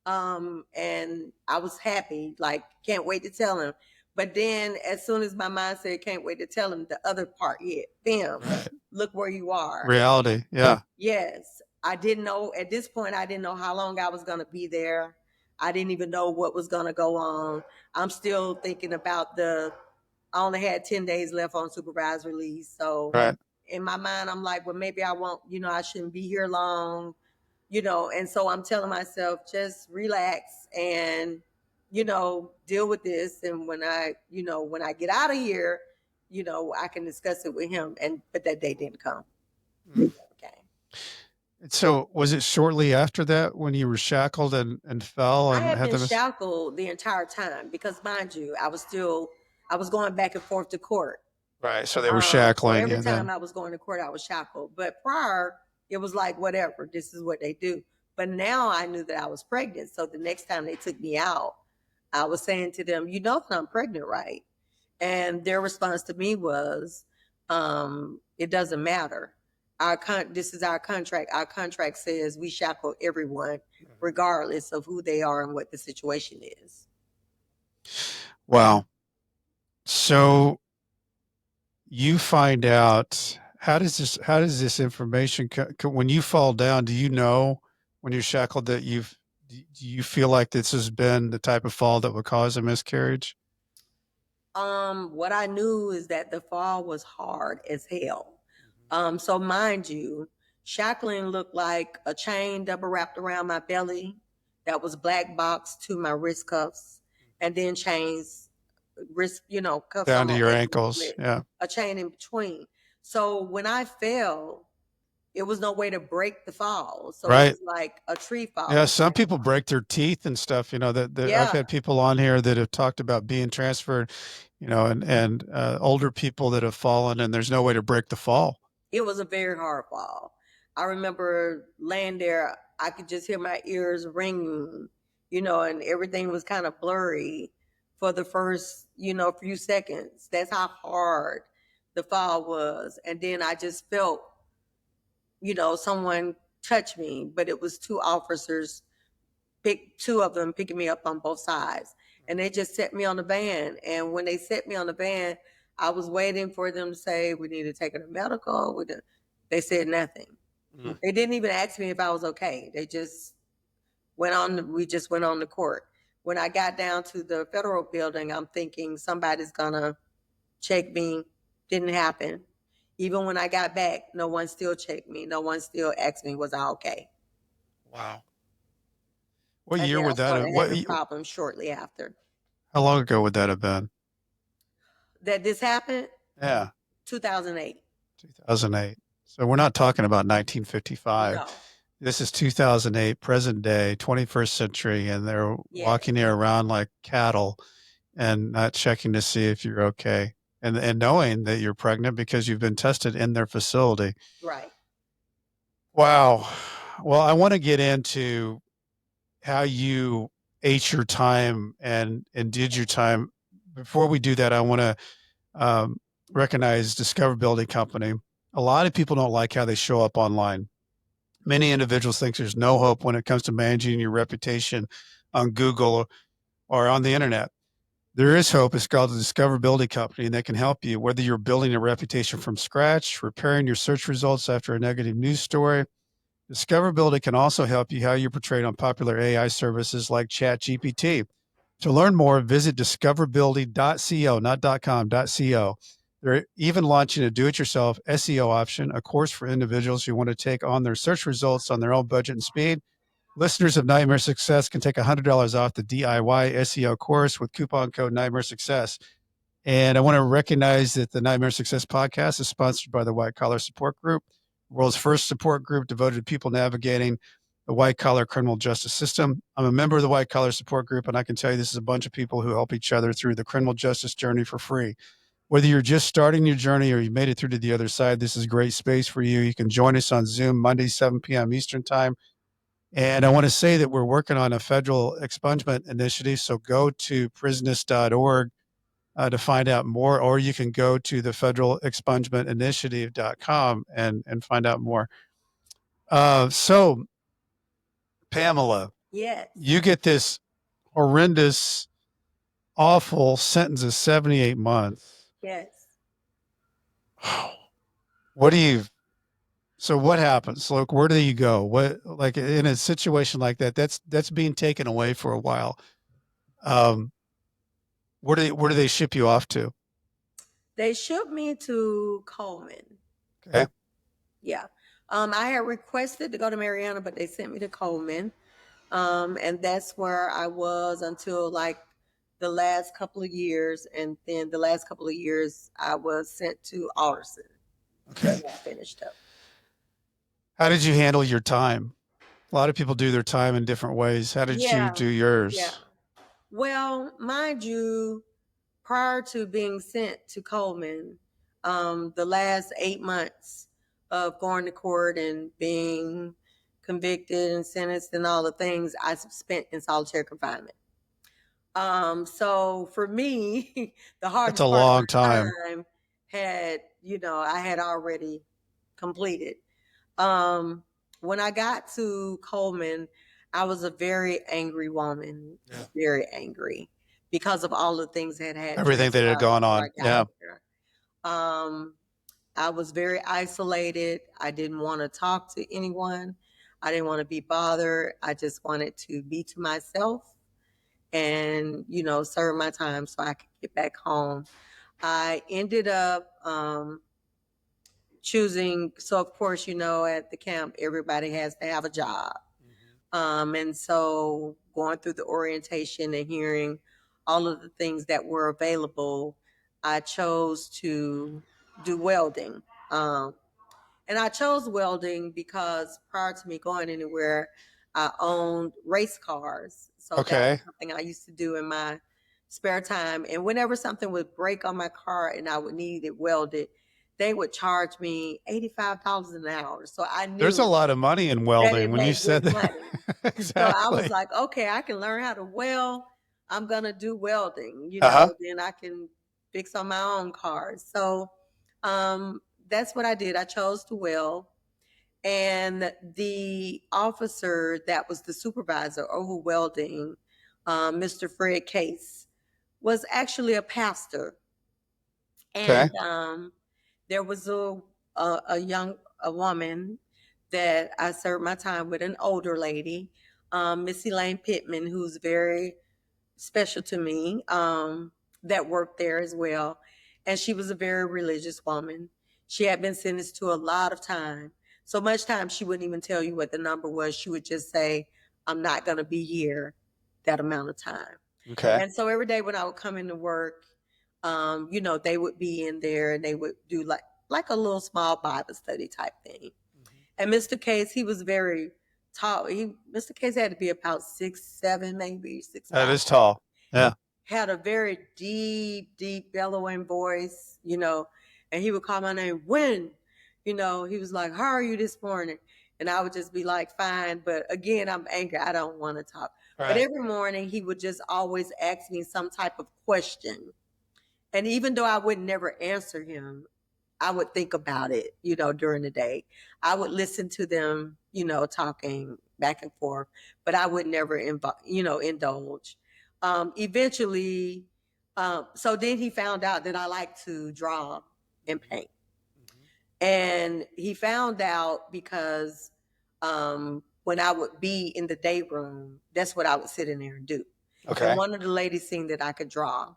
love. And I was happy, like, can't wait to tell him. But then as soon as my mind said, can't wait to tell him, the other part hit, bam, Right. look where you are. Reality. Yeah. Yes. I didn't know at this point, I didn't know how long I was going to be there. I didn't even know what was going to go on. I'm still thinking about I only had 10 days left on supervised release. So Right. in my mind, I'm like, well, maybe I won't, I shouldn't be here long, and so I'm telling myself, just relax and, deal with this. And when I get out of here, I can discuss it with him. But that day didn't come. Mm. Okay. So was it shortly after that when you were shackled and fell I and had had been them? shackled the entire time because, mind you, I was going back and forth to court. Right. So they were So shackling every you time then. I was going to court, I was shackled. But prior, it was like, whatever, this is what they do. But now I knew that I was pregnant. So the next time they took me out, I was saying to them, you know that I'm pregnant, right? And their response to me was, it doesn't matter. This is our contract. Our contract says we shackle everyone, regardless of who they are and what the situation is. Wow. So you find out how does this information when you fall down, do you know when you're shackled that do you feel like this has been the type of fall that would cause a miscarriage? What I knew is that the fall was hard as hell. So mind you, shackling looked like a chain double wrapped around my belly that was black boxed to my wrist cuffs, and then chains, wrist, cuffs Down on to my your ankle ankles. split, Yeah. a chain in between. So when I fell, it was no way to break the fall. So it Right. was like a tree Yeah, falling some type people of fall. break their teeth and stuff, that I've Yeah, had people on here that have talked about being transferred, and older people that have fallen and there's no way to break the fall. it was a very hard fall. I remember laying there, I could just hear my ears ringing, and everything was kind of blurry for the first, few seconds. That's how hard the fall was. And then I just felt, someone touch me, but it was two officers, two of them picking me up on both sides. And they just set me on the van. And when they set me on the van, I was waiting for them to say, we need to take her to medical. They said nothing. Mm. They didn't even ask me if I was okay. They just we just went on to court. When I got down to the federal building, I'm thinking somebody's gonna check me. Didn't happen. Even when I got back, no one still checked me. No one still asked me, was I okay? Wow. What And year then I would that have, started having problems shortly after how long ago would that have been? that this happened. Yeah. 2008. 2008. So we're not talking about 1955. No. This is 2008, present day, 21st century, and they're Yes. walking you around like cattle and not checking to see if you're okay. And knowing that you're pregnant because you've been tested in their facility. Right. Wow. Well, I want to get into how you ate your time and did your time. Before we do that, I want to um, recognize Discoverability Company. A lot of people don't like how they show up online. Many individuals think there's no hope when it comes to managing your reputation on Google or on the internet. There is hope. It's called the Discoverability Company, and they can help you whether you're building a reputation from scratch, repairing your search results after a negative news story. Discoverability can also help you how you're portrayed on popular AI services like ChatGPT. To learn more, visit discoverability.co, not .com, .co. They're even launching a do-it-yourself SEO option, a course for individuals who want to take on their search results on their own budget and speed. Listeners of Nightmare Success can take $100 off the DIY SEO course with coupon code Nightmare Success. And I want to recognize that the Nightmare Success podcast is sponsored by the White Collar Support Group, the world's first support group devoted to people navigating the white collar criminal justice system. I'm a member of the White Collar Support Group, and I can tell you this is a bunch of people who help each other through the criminal justice journey for free. Whether you're just starting your journey or you made it through to the other side, this is a great space for you. You can join us on Zoom Monday, 7 p.m. Eastern Time. And I want to say that we're working on a federal expungement initiative. So go to prisonist.org to find out more, or you can go to the federal expungement initiative.com and find out more. So, Pamela, Yes. you get this horrendous, awful sentence of 78 months. Yes. What do you, so what happens? Like, where do you go? What, like in a situation like that, that's being taken away for a while. Um, where do they ship you off to? They shipped me to Coleman. Okay. Yeah. I had requested to go to Mariana, but they sent me to Coleman. And that's where I was until like the last couple of years. And then the last couple of years, I was sent to Alderson. Okay. I finished up. How did you handle your time? A lot of people do their time in different ways. How did you Yeah, do yeah. yours? Well, mind you, prior to being sent to Coleman, the last 8 months of going to court and being convicted and sentenced and all the things I spent in solitary confinement. So for me, the That's a hardest part of long my time. time I had already completed. Um, when I got to Coleman, I was a very angry woman, Yeah. very angry because of all the things that had Everything that had transpired gone before I on. got Yeah. there. Um, I was very isolated. I didn't want to talk to anyone. I didn't want to be bothered. I just wanted to be to myself and, serve my time so I could get back home. I ended up choosing, so of course, at the camp, everybody has to have a job. And so going through the orientation and hearing all of the things that were available, I chose to do welding. Um, and I chose welding because prior to me going anywhere, I owned race cars. So that was Okay. something I used to do in my spare time. And whenever something would break on my car and I would need it welded, they would charge me $85 an hour. So I There's a knew lot of money in that welding it when you made good said that. money. So I was Exactly. like, okay, I can learn how to weld. I'm going to do welding, Uh-huh. then I can fix on my own cars. So um, that's what I did. I chose to weld. And the officer that was the supervisor over welding, Mr. Fred Case, was actually a pastor. Okay. And there was a woman that I served my time with, an older lady, Miss Elaine Pittman, who's very special to me, that worked there as well. And she was a very religious woman. She had been sentenced to a lot of time. So much time she wouldn't even tell you what the number was. She would just say, I'm not going to be here that amount of time. Okay. And so every day when I would come into work, they would be in there and they would do like a little small Bible study type thing. And Mr. Case, he was very tall. Mr. Case had to be about 6'7", maybe 6'5". That is tall. Yeah. Had a very deep, deep bellowing voice, and he would call my name, Winn. He was like, how are you this morning? And I would just be like, fine. But again, I'm angry. I don't want to talk. But Right. every morning he would just always ask me some type of question. And even though I would never answer him, I would think about it, during the day. I would listen to them, talking back and forth, but I would never, indulge. Eventually, so then he found out that I like to draw and paint. And he found out because when I would be in the day room, that's what I would sit in there and do. And Okay. one of the ladies seen that I could draw.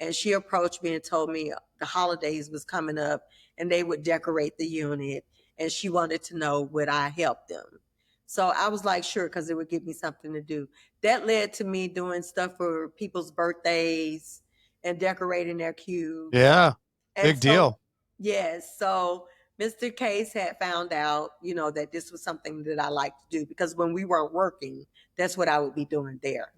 And she approached me and told me the holidays was coming up and they would decorate the unit. And she wanted to know would I help them. So I was like, sure, because it would give me something to do. That led to me doing stuff for people's birthdays and decorating their cubes. Yeah. And Big so, deal. yes, so Mr. Case had found out, that this was something that I like to do because when we weren't working, that's what I would be doing there.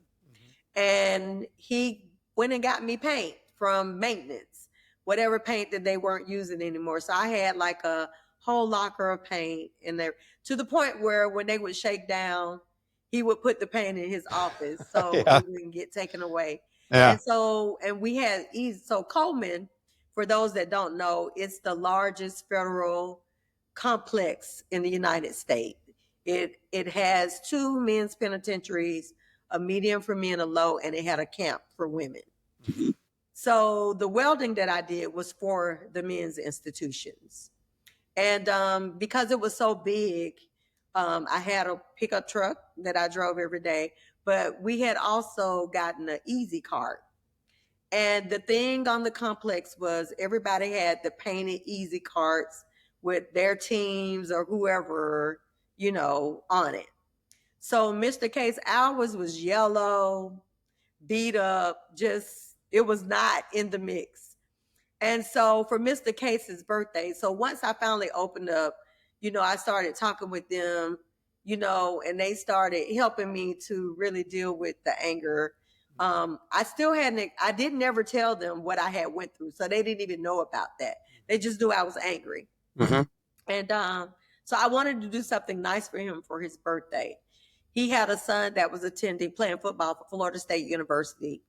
And he went and got me paint from maintenance, whatever paint that they weren't using anymore. So I had like a whole locker of paint in there to the point where when they would shake down, he would put the paint in his office so Yeah. it wouldn't get taken away. Yeah. And we had so Coleman, for those that don't know, it's the largest federal complex in the United States. It has two men's penitentiaries, a medium for men, a low, and it had a camp for women. So the welding that I did was for the men's institutions. And because it was so big, I had a pickup truck that I drove every day, but we had also gotten an easy cart. And the thing on the complex was everybody had the painted easy carts with their teams or whoever, on it. So Mr. Case, ours was yellow, beat up, just, it was not in the mix. And so for Mr. Case's birthday, so once I finally opened up, I started talking with them, and they started helping me to really deal with the anger. I didn't ever tell them what I had went through. So they didn't even know about that. They just knew I was angry. Mm-hmm. And so I wanted to do something nice for him for his birthday. He had a son that was playing football for Florida State University.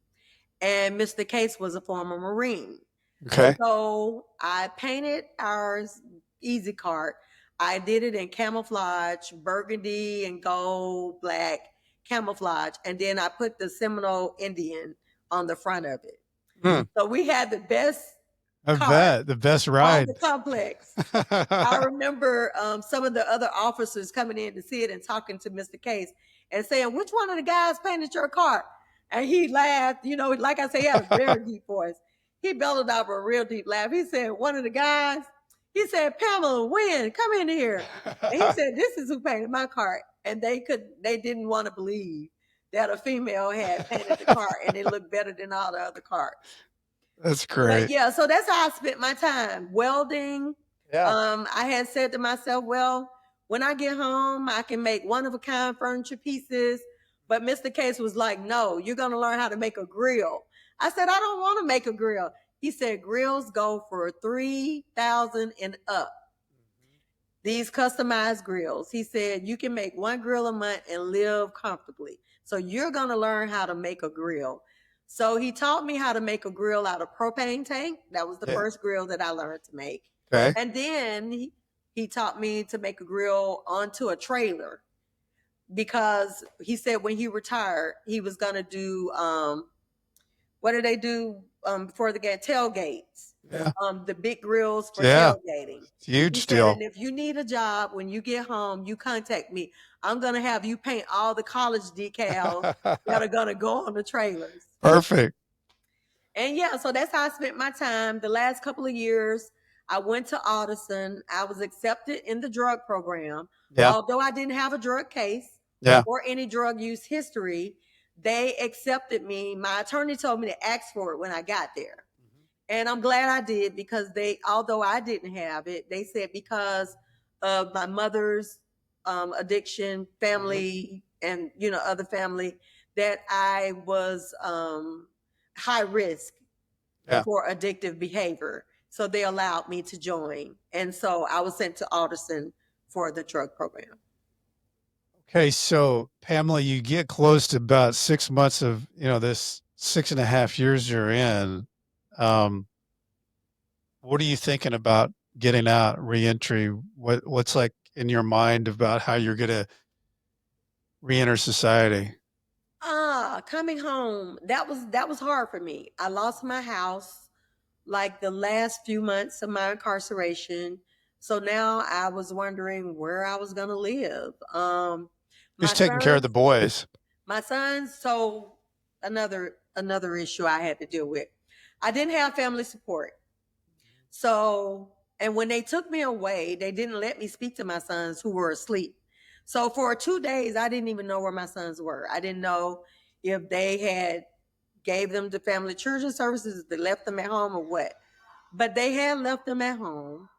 And Mr. Case was a former Marine. Okay. And so I painted our Easy Cart. I did it in camouflage, burgundy and gold, black camouflage. And then I put the Seminole Indian on the front of it. So we had the best the best ride on the complex. I remember some of the other officers coming in to see it and talking to Mr. Case and saying, which one of the guys painted your car? And he laughed, like I said, he had a very deep voice. He bellowed out a real deep laugh. He said, one of the guys, he said, Pamela Winn, come in here. And he said, this is who painted my car. And they didn't want to believe that a female had painted the car and it looked better than all the other cars. That's great. But yeah, so that's how I spent my time, welding. Yeah. I had said to myself, well, when I get home, I can make one-of-a-kind furniture pieces. But Mr. Case was like, no, you're going to learn how to make a grill. I said, I don't want to make a grill. He said, grills go for $3,000 and up. These customized grills. He said, you can make one grill a month and live comfortably. So you're going to learn how to make a grill. So he taught me how to make a grill out of propane tank. That was the first grill that I learned to make. Okay. And then he taught me to make a grill onto a trailer, because he said when he retired, he was going to do, what did they do before the game? Tailgates. Yeah. The big grills for tailgating. Huge deal. And if you need a job, when you get home, you contact me. I'm going to have you paint all the college decals that are going to go on the trailers. Perfect. And yeah, so that's how I spent my time. The last couple of years, I went to Audison. I was accepted in the drug program. Yeah. Although I didn't have a drug case or any drug use history, they accepted me. My attorney told me to ask for it when I got there. And I'm glad I did, because although I didn't have it, they said because of my mother's addiction, family, and, other family, that I was high risk for addictive behavior. So they allowed me to join. And so I was sent to Audison for the drug program. Okay. So Pamela, you get close to about 6 months of, this 6.5 years you're in. What are you thinking about getting out, reentry? What's like in your mind about how you're going to reenter society? Coming home, that was hard for me. I lost my house like the last few months of my incarceration. So now I was wondering where I was going to live. Who's taking care of the boys? My sons. So another issue I had to deal with. I didn't have family support. So, and when they took me away, they didn't let me speak to my sons who were asleep. So for 2 days, I didn't even know where my sons were. I didn't know if they had gave them to family children services, if they left them at home or what. But they had left them at home.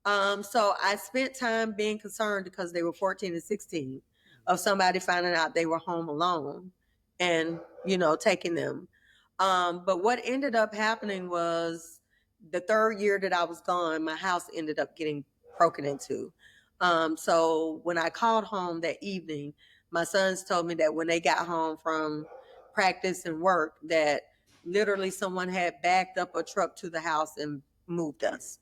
So I spent time being concerned, because they were 14 and 16, of somebody finding out they were home alone and, taking them. But what ended up happening was, the third year that I was gone, my house ended up getting broken into. So when I called home that evening, my sons told me that when they got home from practice and work, that literally someone had backed up a truck to the house and moved us.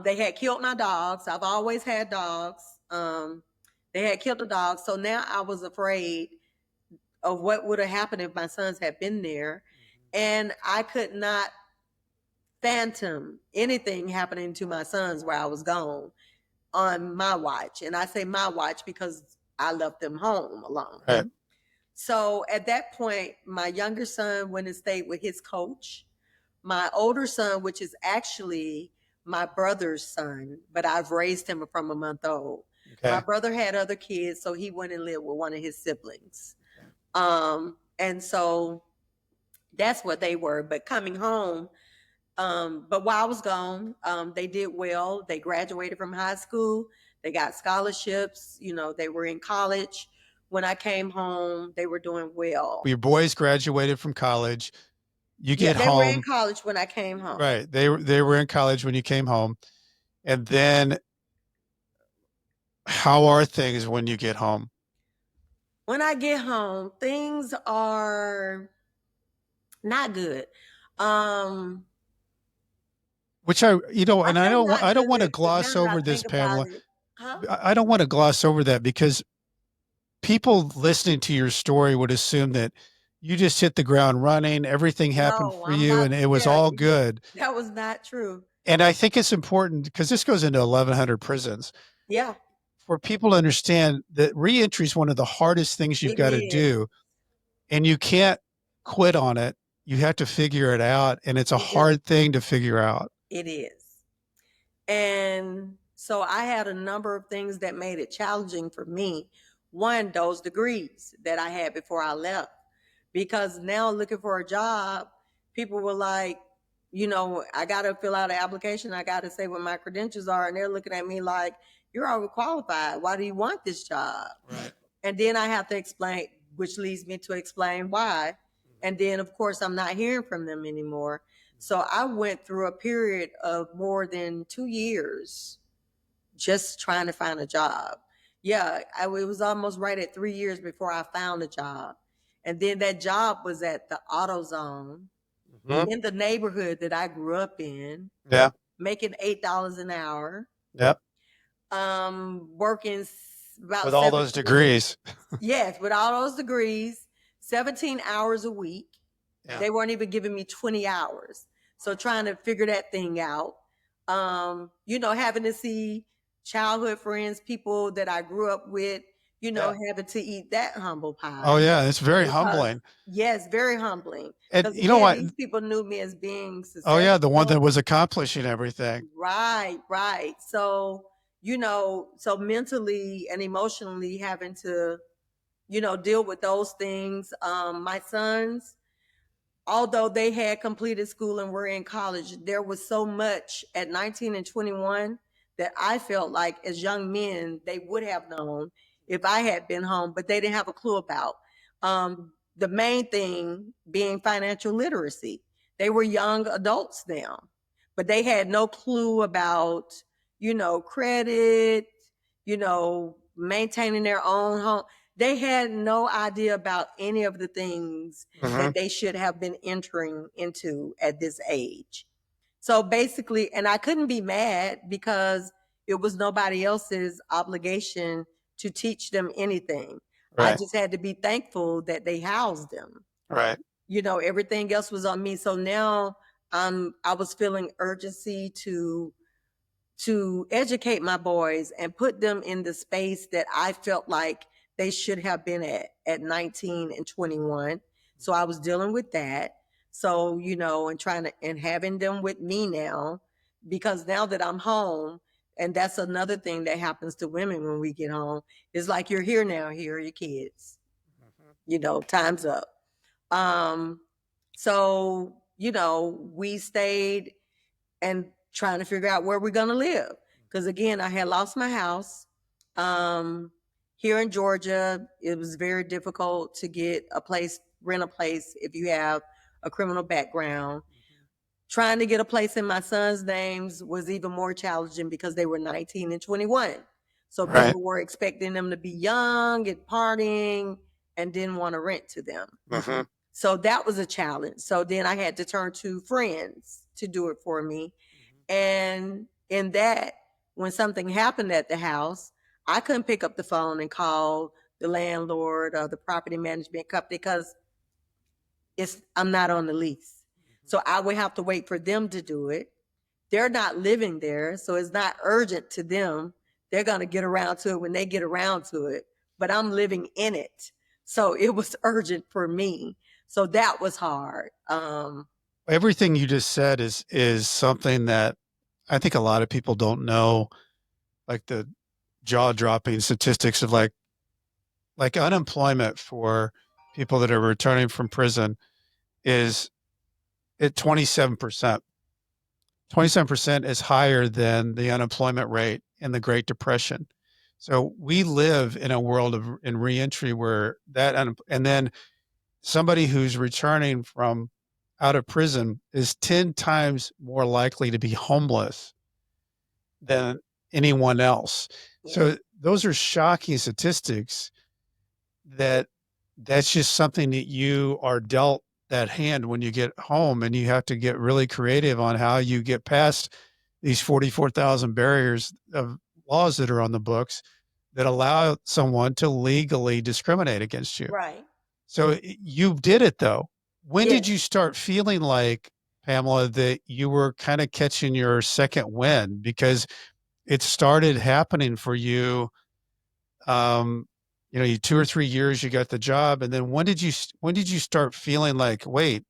They had killed my dogs. I've always had dogs. They had killed the dogs. So now I was afraid of what would have happened if my sons had been there. And I could not phantom anything happening to my sons while I was gone on my watch. And I say my watch because I left them home alone. Right. So at that point, my younger son went and stayed with his coach. My older son, which is actually my brother's son, but I've raised him from a month old. Okay. My brother had other kids, so he went and lived with one of his siblings. Okay. And so that's what they were. But coming home, But while I was gone, they did well. They graduated from high school. They got scholarships. You know, they were in college. When I came home, they were doing well. Your boys graduated from college. You Yeah, get they were in home. college when I came home. Right. They were in college when you came home. And then how are things when you get home? When I get home, things are not good. Um, Which I and say not I don't want to good, but now gloss that I over this, think about Pamela. it, huh? I don't want to gloss over that because people listening to your story would assume that you just hit the ground running, everything happened No, for I'm you about and to it was tell all you good. that was not true. And I think it's important because this goes into 1,100 prisons Yeah, for people to understand that reentry is one of the hardest things you've it got to is. do. And you can't quit on it. You have to figure it out. And it's a You do. hard thing to figure out. It is. And so I had a number of things that made it challenging for me. One, those degrees that I had before I left. Because now looking for a job, people were like, you know, I got to fill out an application. I got to say what my credentials are. And they're looking at me like, you're overqualified. Why do you want this job? Right. And then I have to explain, which leads me to explain why. And then, of course, I'm not hearing from them anymore. So I went through a period of more than 2 years just trying to find a job. Yeah, it was almost right at 3 years before I found a job. And then that job was at the AutoZone Mhm. in the neighborhood that I grew up in, Yeah. making $8 an hour, Yeah. working about With all those 17, degrees. yes, with all those degrees, 17 hours a week. Yeah. They weren't even giving me 20 hours. So trying to figure that thing out. You know, having to see childhood friends, people that I grew up with, you know, Yeah. having to eat that humble Oh, pie. yeah. It's very Because, humbling. yes, very humbling. And Because you know again, what? these people knew me as being Oh, yeah. The one that successful. was accomplishing everything. Right, right. So, you know, so mentally and emotionally having to, you know, deal with those things. My sons, although they had completed school and were in college, there was so much at 19 and 21 that I felt like as young men, they would have known if I had been home, but they didn't have a clue about. The main thing being financial literacy. They were young adults now, but they had no clue about, you know, credit, you know, maintaining their own home. They had no idea about any of the things that they should have been entering into at this age. So basically, and I couldn't be mad because it was nobody else's obligation to teach them anything. I Right. just had to be thankful that they housed them. Right. You know, everything else was on me. So now I was feeling urgency to educate my boys and put them in the space that I felt like they should have been at 19 and 21. So I was dealing with that. So, you know, and trying to and having them with me now because now that I'm home, and that's another thing that happens to women when we get home, is like you're here now, here are your kids. You know, time's up. Um so, you know, we stayed and trying to figure out where we're going to live. Because again, I had lost my house. Here in Georgia, it was very difficult to get a place, rent a place if you have a criminal background. Trying to get a place in my son's names was even more challenging because they were 19 and 21. So Right. people were expecting them to be young and partying and didn't want to rent to them. Mm-hmm. So that was a challenge. So then I had to turn to friends to do it for me. And in that, when something happened at the house, I couldn't pick up the phone and call the landlord or the property management company because I'm not on the lease. So I would have to wait for them to do it. They're not living there, so it's not urgent to them. They're going to get around to it when they get around to it, but I'm living in it. So it was urgent for me. So that was hard. Everything you just said is something that I think a lot of people don't know, like the jaw-dropping statistics of like unemployment for people that are returning from prison is at 27%. 27% is higher than the unemployment rate in the Great Depression. So we live in a world of in reentry where and then somebody who's returning from out of prison is 10 times more likely to be homeless than anyone else. Yeah. So those are shocking statistics that's just something that you are dealt that hand when you get home, and you have to get really creative on how you get past these 44,000 barriers of laws that are on the books that allow someone to legally discriminate against you. Right. So you did it though. When did Yes. you start feeling like, Pamela, that you were kind of catching your second wind? Because it started happening for you. Um, you 2 or 3 years, you got the job, and then when did you start feeling like, wait,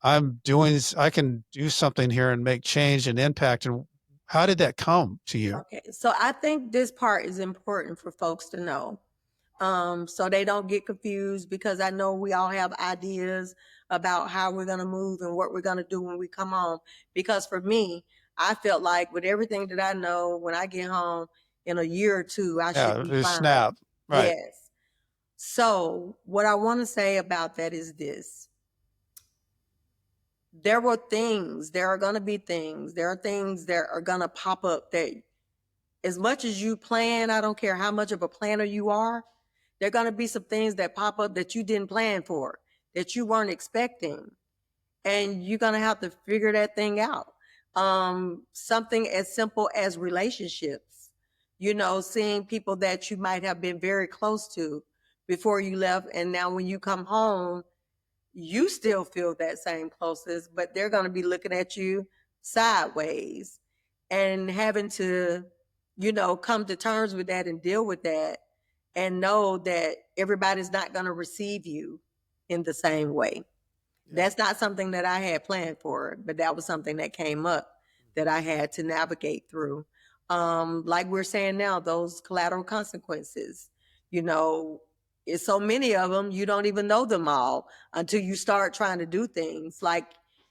I'm doing this, I can do something here and make change and impact? And how did that come to you? Okay. So I think this part is important for folks to know. So they don't get confused, because I know we all have ideas about how we're going to move and what we're going to do when we come home. Because for me, I felt like with everything that I know, when I get home in a year or two, I should Yeah, be it fine. snap. Right. Yes. So what I want to say about that is this. There are going to be things, there are things that are going to pop up that, as much as you plan, I don't care how much of a planner you are, there are going to be some things that pop up that you didn't plan for, that you weren't expecting. And you're going to have to figure that thing out. Something as simple as relationships, seeing people that you might have been very close to before you left. And now when you come home, you still feel that same closeness, but they're going to be looking at you sideways, and having to, come to terms with that and deal with that, and know that everybody's not going to receive you in the same way. Yeah. That's not something that I had planned for, but that was something that came up that I had to navigate through. Like we're saying now, those collateral consequences, it's so many of them, you don't even know them all until you start trying to do things like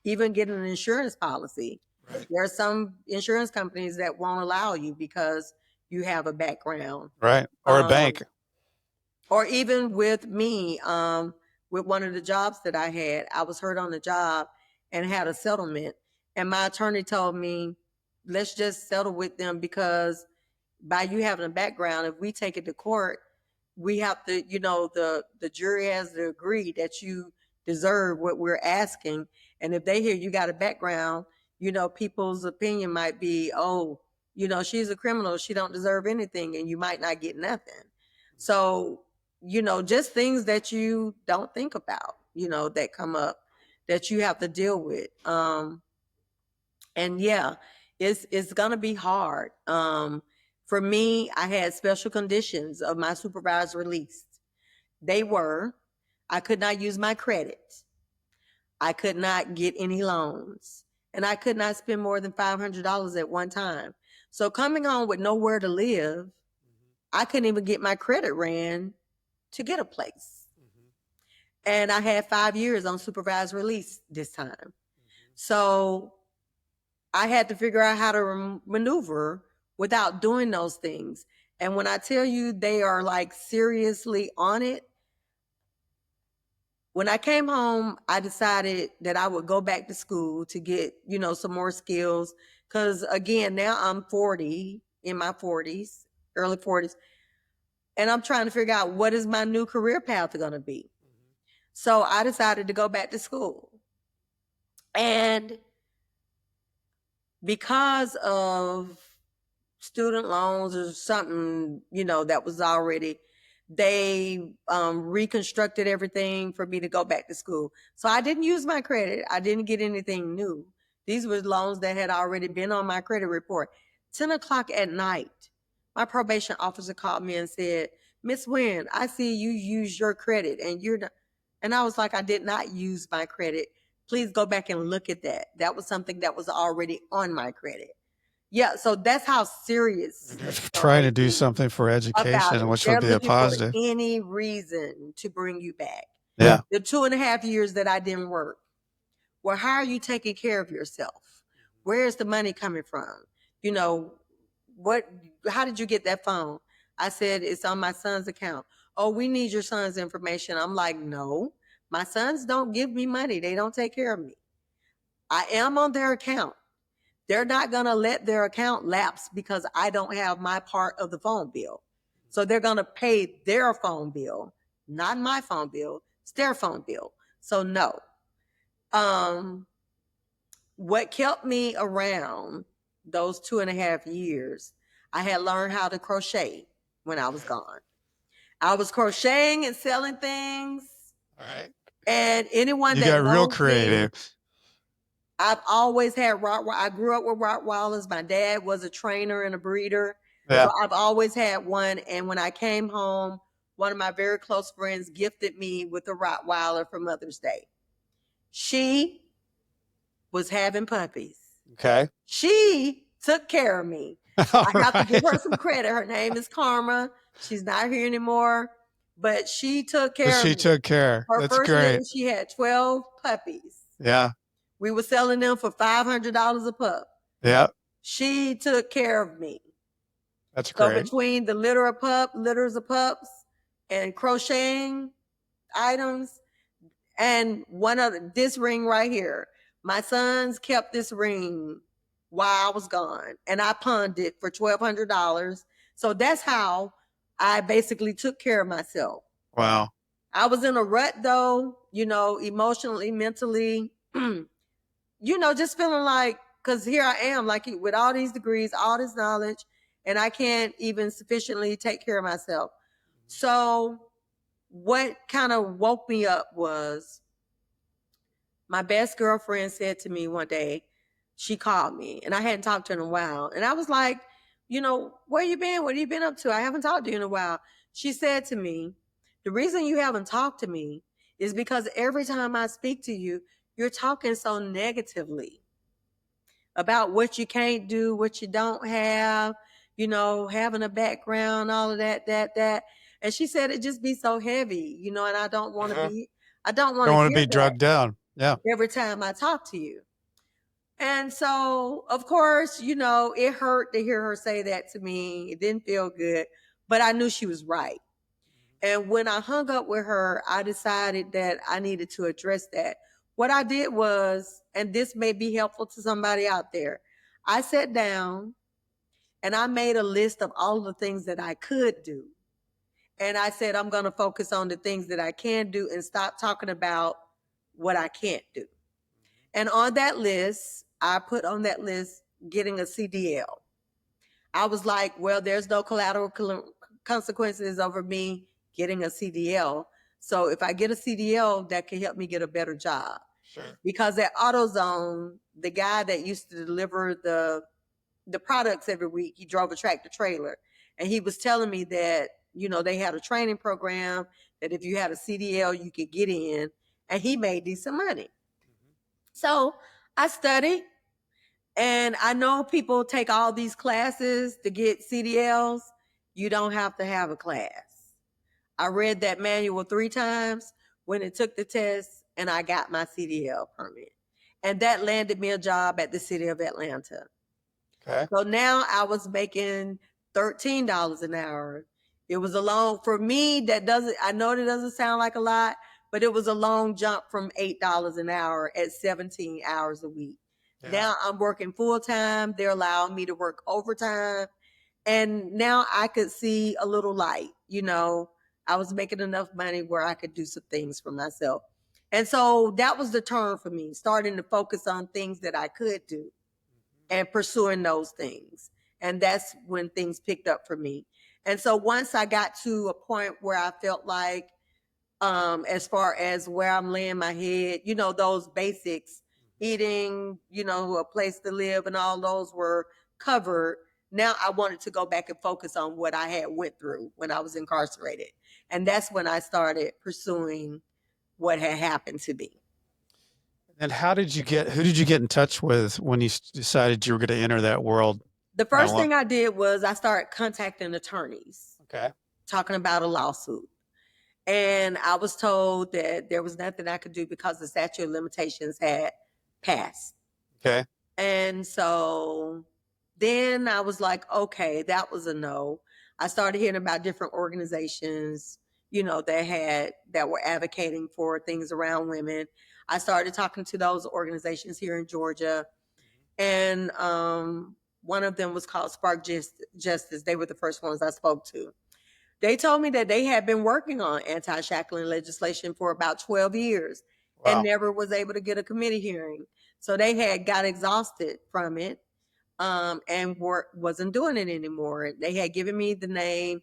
even getting an insurance policy. Right. There are some insurance companies that won't allow you because you have a background. Right. Or a bank. Or even with me, with one of the jobs that I had, I was hurt on the job and had a settlement. And my attorney told me, let's just settle with them, because by you having a background, if we take it to court, we have to, the jury has to agree that you deserve what we're asking. And if they hear you got a background, people's opinion might be, oh, she's a criminal, she don't deserve anything, and you might not get nothing. So, just things that you don't think about, that come up that you have to deal with. And yeah, it's gonna be hard. For me, I had special conditions of my supervised release. They were, I could not use my credit, I could not get any loans, and I could not spend more than $500 at one time. So coming home with nowhere to live, I couldn't even get my credit ran to get a place. And I had 5 years on supervised release this time. So I had to figure out how to maneuver without doing those things. And when I tell you they are like seriously on it, when I came home, I decided that I would go back to school to get, some more skills. Because again, now I'm 40, in my 40s, early 40s, and I'm trying to figure out what is my new career path going to be. So I decided to go back to school. And because of student loans or something, that was already, they reconstructed everything for me to go back to school. So I didn't use my credit. I didn't get anything new. These were loans that had already been on my credit report. 10 o'clock at night, my probation officer called me and said, Miss Winn, I see you use your credit and you're not. And I was like, I did not use my credit. Please go back and look at that. That was something that was already on my credit. Yeah, so that's how serious Trying to do something for education, which would they're be a looking for positive. any reason to bring you back. Yeah. The 2.5 years that I didn't work, well, how are you taking care of yourself? Where's the money coming from? You know, how did you get that phone? I said, it's on my son's account. Oh, we need your son's information. I'm like, no, my sons don't give me money. They don't take care of me. I am on their account. They're not going to let their account lapse because I don't have my part of the phone bill. So they're going to pay their phone bill, not my phone bill. It's their phone bill. So no. What kept me around those 2.5 years, I had learned how to crochet when I was gone. I was crocheting and selling things. All right. And anyone You that got real knows creative. me, I've always had I grew up with Rottweilers. My dad was a trainer and a breeder. Yeah. So I've always had one. And when I came home, one of my very close friends gifted me with a Rottweiler for Mother's Day. She was having puppies. Okay. She took care of me. I have to give her some credit. Her name is Karma. She's not here anymore, but she took care of me. She took care. Her That's first great. year, she had 12 puppies. Yeah. We were selling them for $500 a pup. Yeah. She took care of me. That's So great. between the litters of pups and crocheting items, and one other, this ring right here, my sons kept this ring while I was gone, and I pawned it for $1,200. So that's how I basically took care of myself. Wow. I was in a rut though, you know, emotionally, mentally, you know, just feeling like, because here I am, like with all these degrees, all this knowledge, and I can't even sufficiently take care of myself. So what kind of woke me up was my best girlfriend said to me one day, she called me, and I hadn't talked to her in a while. And I was like, you know, where you been? What have you been up to? I haven't talked to you in a while. She said to me, the reason you haven't talked to me is because every time I speak to you, you're talking so negatively about what you can't do, what you don't have, you know, having a background, all of that. And she said it just be so heavy, you know, and I don't want to be, I don't want to be drugged down. Yeah. every time I talk to you. And so, of course, you know, it hurt to hear her say that to me. It didn't feel good, but I knew she was right. And when I hung up with her, I decided that I needed to address that. What I did was, and this may be helpful to somebody out there, I sat down and I made a list of all the things that I could do. And I said, I'm going to focus on the things that I can do and stop talking about what I can't do. And on that list, I put on that list getting a CDL. I was like, well, there's no collateral consequences over me getting a CDL. So if I get a CDL, that can help me get a better job. Sure. Because at AutoZone, the guy that used to deliver the products every week, he drove a tractor trailer. And he was telling me that, you know, they had a training program that if you had a CDL, you could get in. And he made decent money. So I studied, and I know people take all these classes to get CDLs. You don't have to have a class. I read that manual 3 times when it took the test, and I got my CDL permit. And that landed me a job at the city of Atlanta. Okay. So now I was making $13 an hour. It was a long, for me, I know that doesn't sound like a lot, but it was a long jump from $8 an hour at 17 hours a week. Yeah. Now I'm working full time. They're allowing me to work overtime. And now I could see a little light, you know, I was making enough money where I could do some things for myself. And so that was the turn for me, starting to focus on things that I could do and pursuing those things. And that's when things picked up for me. And so once I got to a point where I felt like, as far as where I'm laying my head, you know, those basics, eating, you know, a place to live and all those were covered. Now I wanted to go back and focus on what I had went through when I was incarcerated. And that's when I started pursuing what had happened to me. And who did you get in touch with when you decided you were going to enter that world? The first thing I did was I started contacting attorneys. Okay. Talking about a lawsuit. And I was told that there was nothing I could do because the statute of limitations had passed. Okay. And so then I was like, okay, that was a no. I started hearing about different organizations, that were advocating for things around women. I started talking to those organizations here in Georgia, and one of them was called Spark Justice. They were the first ones I spoke to. They told me that they had been working on anti-shackling legislation for about 12 years and Wow. never was able to get a committee hearing. So they had got exhausted from it, and wasn't doing it anymore. They had given me the name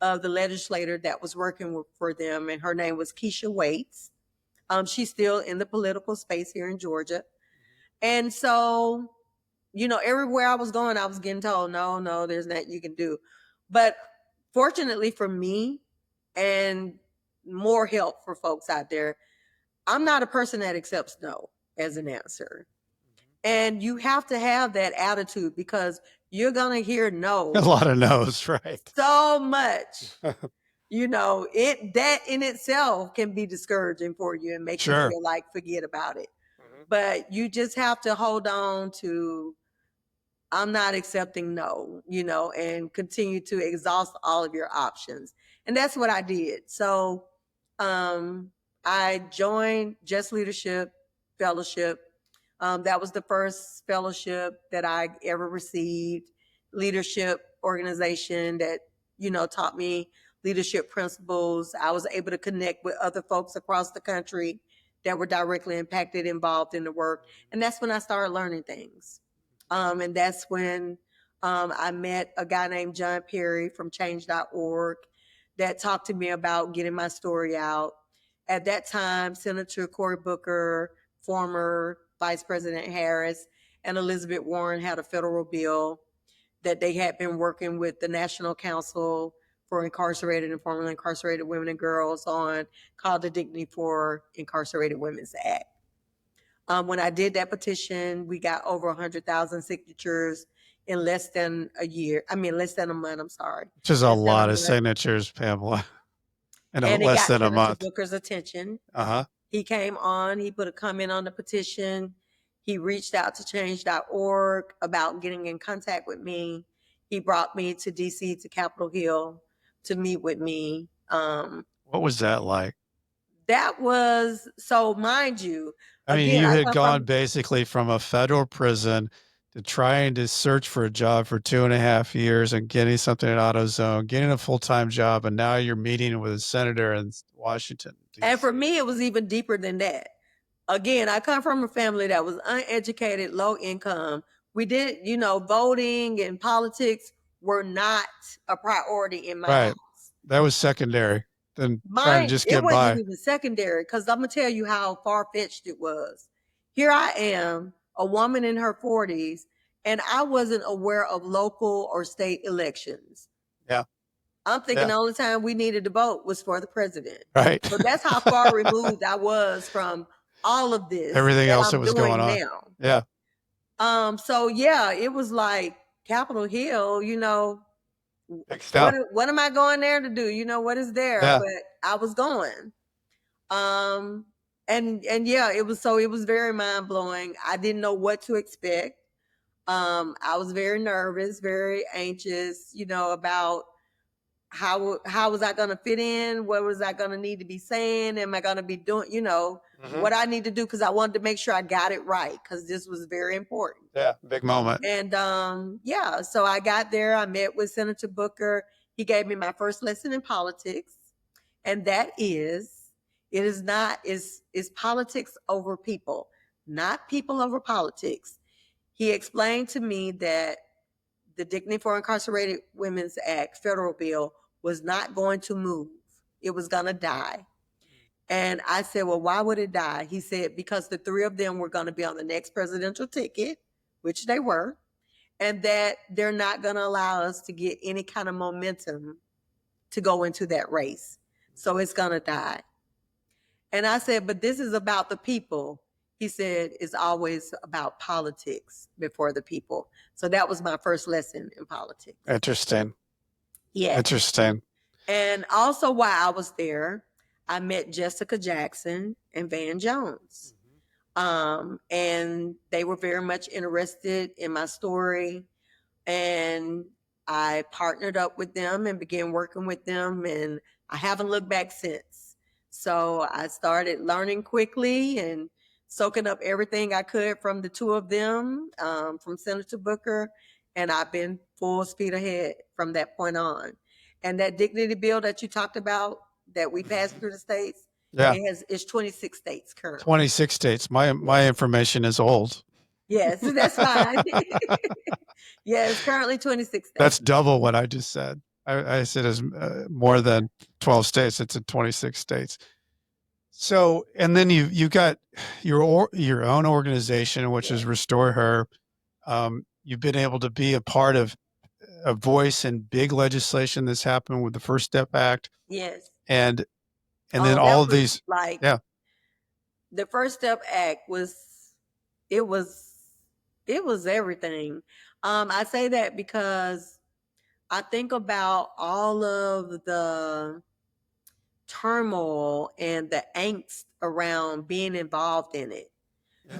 of the legislator that was working for them, and her name was Keisha Waits. She's still in the political space here in Georgia. And so, everywhere I was going, I was getting told, no, no, there's nothing you can do. But fortunately for me, and more help for folks out there, I'm not a person that accepts no as an answer. And you have to have that attitude, because you're going to hear no A lot of no's, right? so much. That in itself can be discouraging for you and make you Sure. feel like forget about it. But you just have to hold on to, I'm not accepting no, and continue to exhaust all of your options. And that's what I did. So I joined Just Leadership Fellowship. That was the first fellowship that I ever received, leadership organization that, taught me leadership principles. I was able to connect with other folks across the country that were directly impacted, involved in the work. And that's when I started learning things. And that's when I met a guy named John Perry from change.org that talked to me about getting my story out. At that time, Senator Cory Booker, former Vice President Harris, and Elizabeth Warren had a federal bill that they had been working with the National Council for Incarcerated and Formerly Incarcerated Women and Girls on, called the Dignity for Incarcerated Women's Act. When I did that petition, we got over 100,000 signatures in less than a month, I'm sorry. Which is a Less than a lot of month. signatures, Pamela, in And it less got than a Senator month. Booker's attention. Uh-huh. He came on, he put a comment on the petition. He reached out to change.org about getting in contact with me. He brought me to DC, to Capitol Hill, to meet with me. What was that like? That was, so mind you, I mean, again, you I had come gone from, basically from a federal prison to trying to search for a job for 2.5 years and getting something at AutoZone, getting a full-time job, and now you're meeting with a senator in Washington, and for D.C. me, it was even deeper than that. Again, I come from a family that was uneducated, low income. We did, voting and politics were not a priority in my Right. house. That was secondary than trying to just It get wasn't by. even secondary, because I'm gonna tell you how far-fetched it was. Here I am, a woman in her 40s, and I wasn't aware of local or state elections. Yeah. I'm thinking Yeah. the only time we needed to vote was for the president. Right. So that's how far removed I was from all of this Everything that else that I'm was going doing on. now. Yeah. So yeah, it was like Capitol Hill, Big stuff. what am I going there to do? What is there? Yeah. But I was going. Um, and yeah, it was very mind blowing. I didn't know what to expect. I was very nervous, very anxious, about how was I going to fit in? What was I going to need to be saying? Am I going to be doing, what I need to do? Because I wanted to make sure I got it right, because this was very important. Yeah. Big moment. And yeah, so I got there. I met with Senator Booker. He gave me my first lesson in politics, and that is, it is not is politics over people, not people over politics. He explained to me that the Dignity for Incarcerated Women's Act federal bill was not going to move. It was going to die. And I said, well, why would it die? He said, because the three of them were going to be on the next presidential ticket, which they were, and that they're not going to allow us to get any kind of momentum to go into that race. So it's going to die. And I said, but this is about the people. He said, it's always about politics before the people. So that was my first lesson in politics. Interesting. Yeah. Interesting. And also while I was there, I met Jessica Jackson and Van Jones. And they were very much interested in my story. And I partnered up with them and began working with them, and I haven't looked back since. So I started learning quickly and soaking up everything I could from the two of them, from Senator Booker, and I've been full speed ahead from that point on. And that dignity bill that you talked about that we passed through the states, Yeah. it's 26 states currently. 26 states. My Yes. information is old. Yes, that's fine. Yes, currently 26 states. That's double what I just said. I said as more than 12 states. It's in 26 states. So, and then you got your own organization, which is Restore Her. You've been able to be a part of a voice in big legislation that's happened with the First Step Act, Yes. and Oh, then that all of was these. like Yeah. the First Step Act it was it was everything. I say that because I think about all of the turmoil and the angst around being involved in it.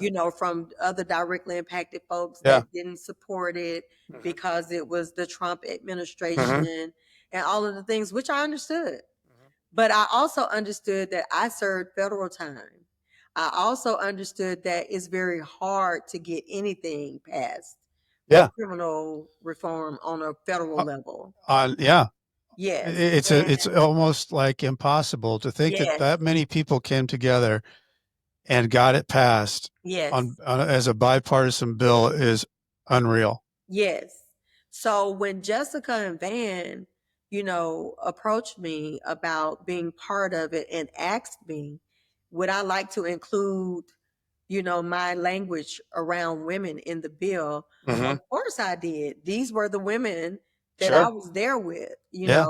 You know, from other directly impacted folks Yeah. that didn't support it because it was the Trump Mhm. administration and all of the things, which I understood. But I also understood that I served federal time. I also understood that it's very hard to get anything passed for Yeah. criminal reform on a federal level. Yeah. Yes. It's And almost like impossible to think that yes. that many people came together and got it passed Yes. on as a bipartisan bill is unreal. Yes. So when Jessica and Van, approached me about being part of it and asked me, would I like to include, my language around women in the bill? Of course I did. These were the women that I Sure. was there with, Yeah.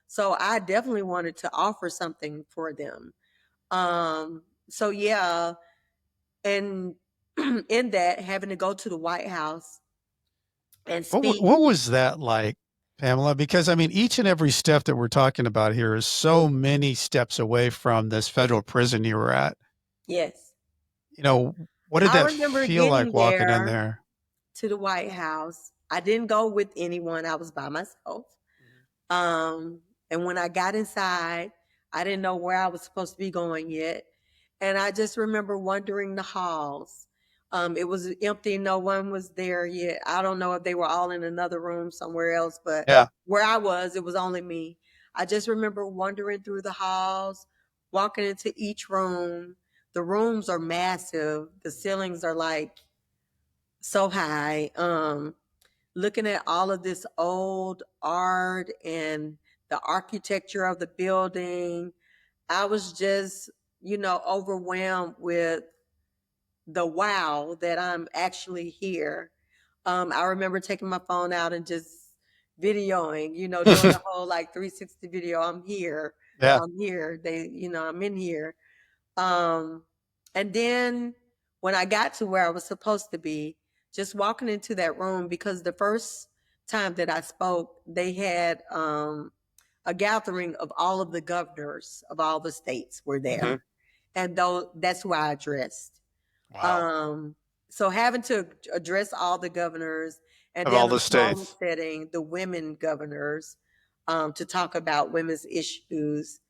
So I definitely wanted to offer something for them. So yeah, and in that having to go to the White House and speak. What was that like, Pamela? Because I mean, each and every step that we're talking about here is so many steps away from this federal prison you were at. Yes. You know, what did I that remember feel like getting walking in there there? to the White House. I didn't go with anyone. I was by myself. Um, and when I got inside, I didn't know where I was supposed to be going yet. And I just remember wandering the halls. It was empty. No one was there yet. I don't know if they were all in another room somewhere else, but Yeah. where I was, it was only me. I just remember wandering through the halls, walking into each room. The rooms are massive. The ceilings are like so high. Looking at all of this old art and the architecture of the building, I was just, overwhelmed with the wow that I'm actually here. I remember taking my phone out and just videoing, doing the whole like 360 video. I'm here. Yeah. I'm here. I'm in here. Um, and then when I got to where I was supposed to be, just walking into that room, because the first time that I spoke, they had a gathering of all of the governors of all the states were there. And though that's who I addressed. Wow. Um, so having to address all the governors and Of all then a the smaller states. setting, the women governors, to talk about women's issues,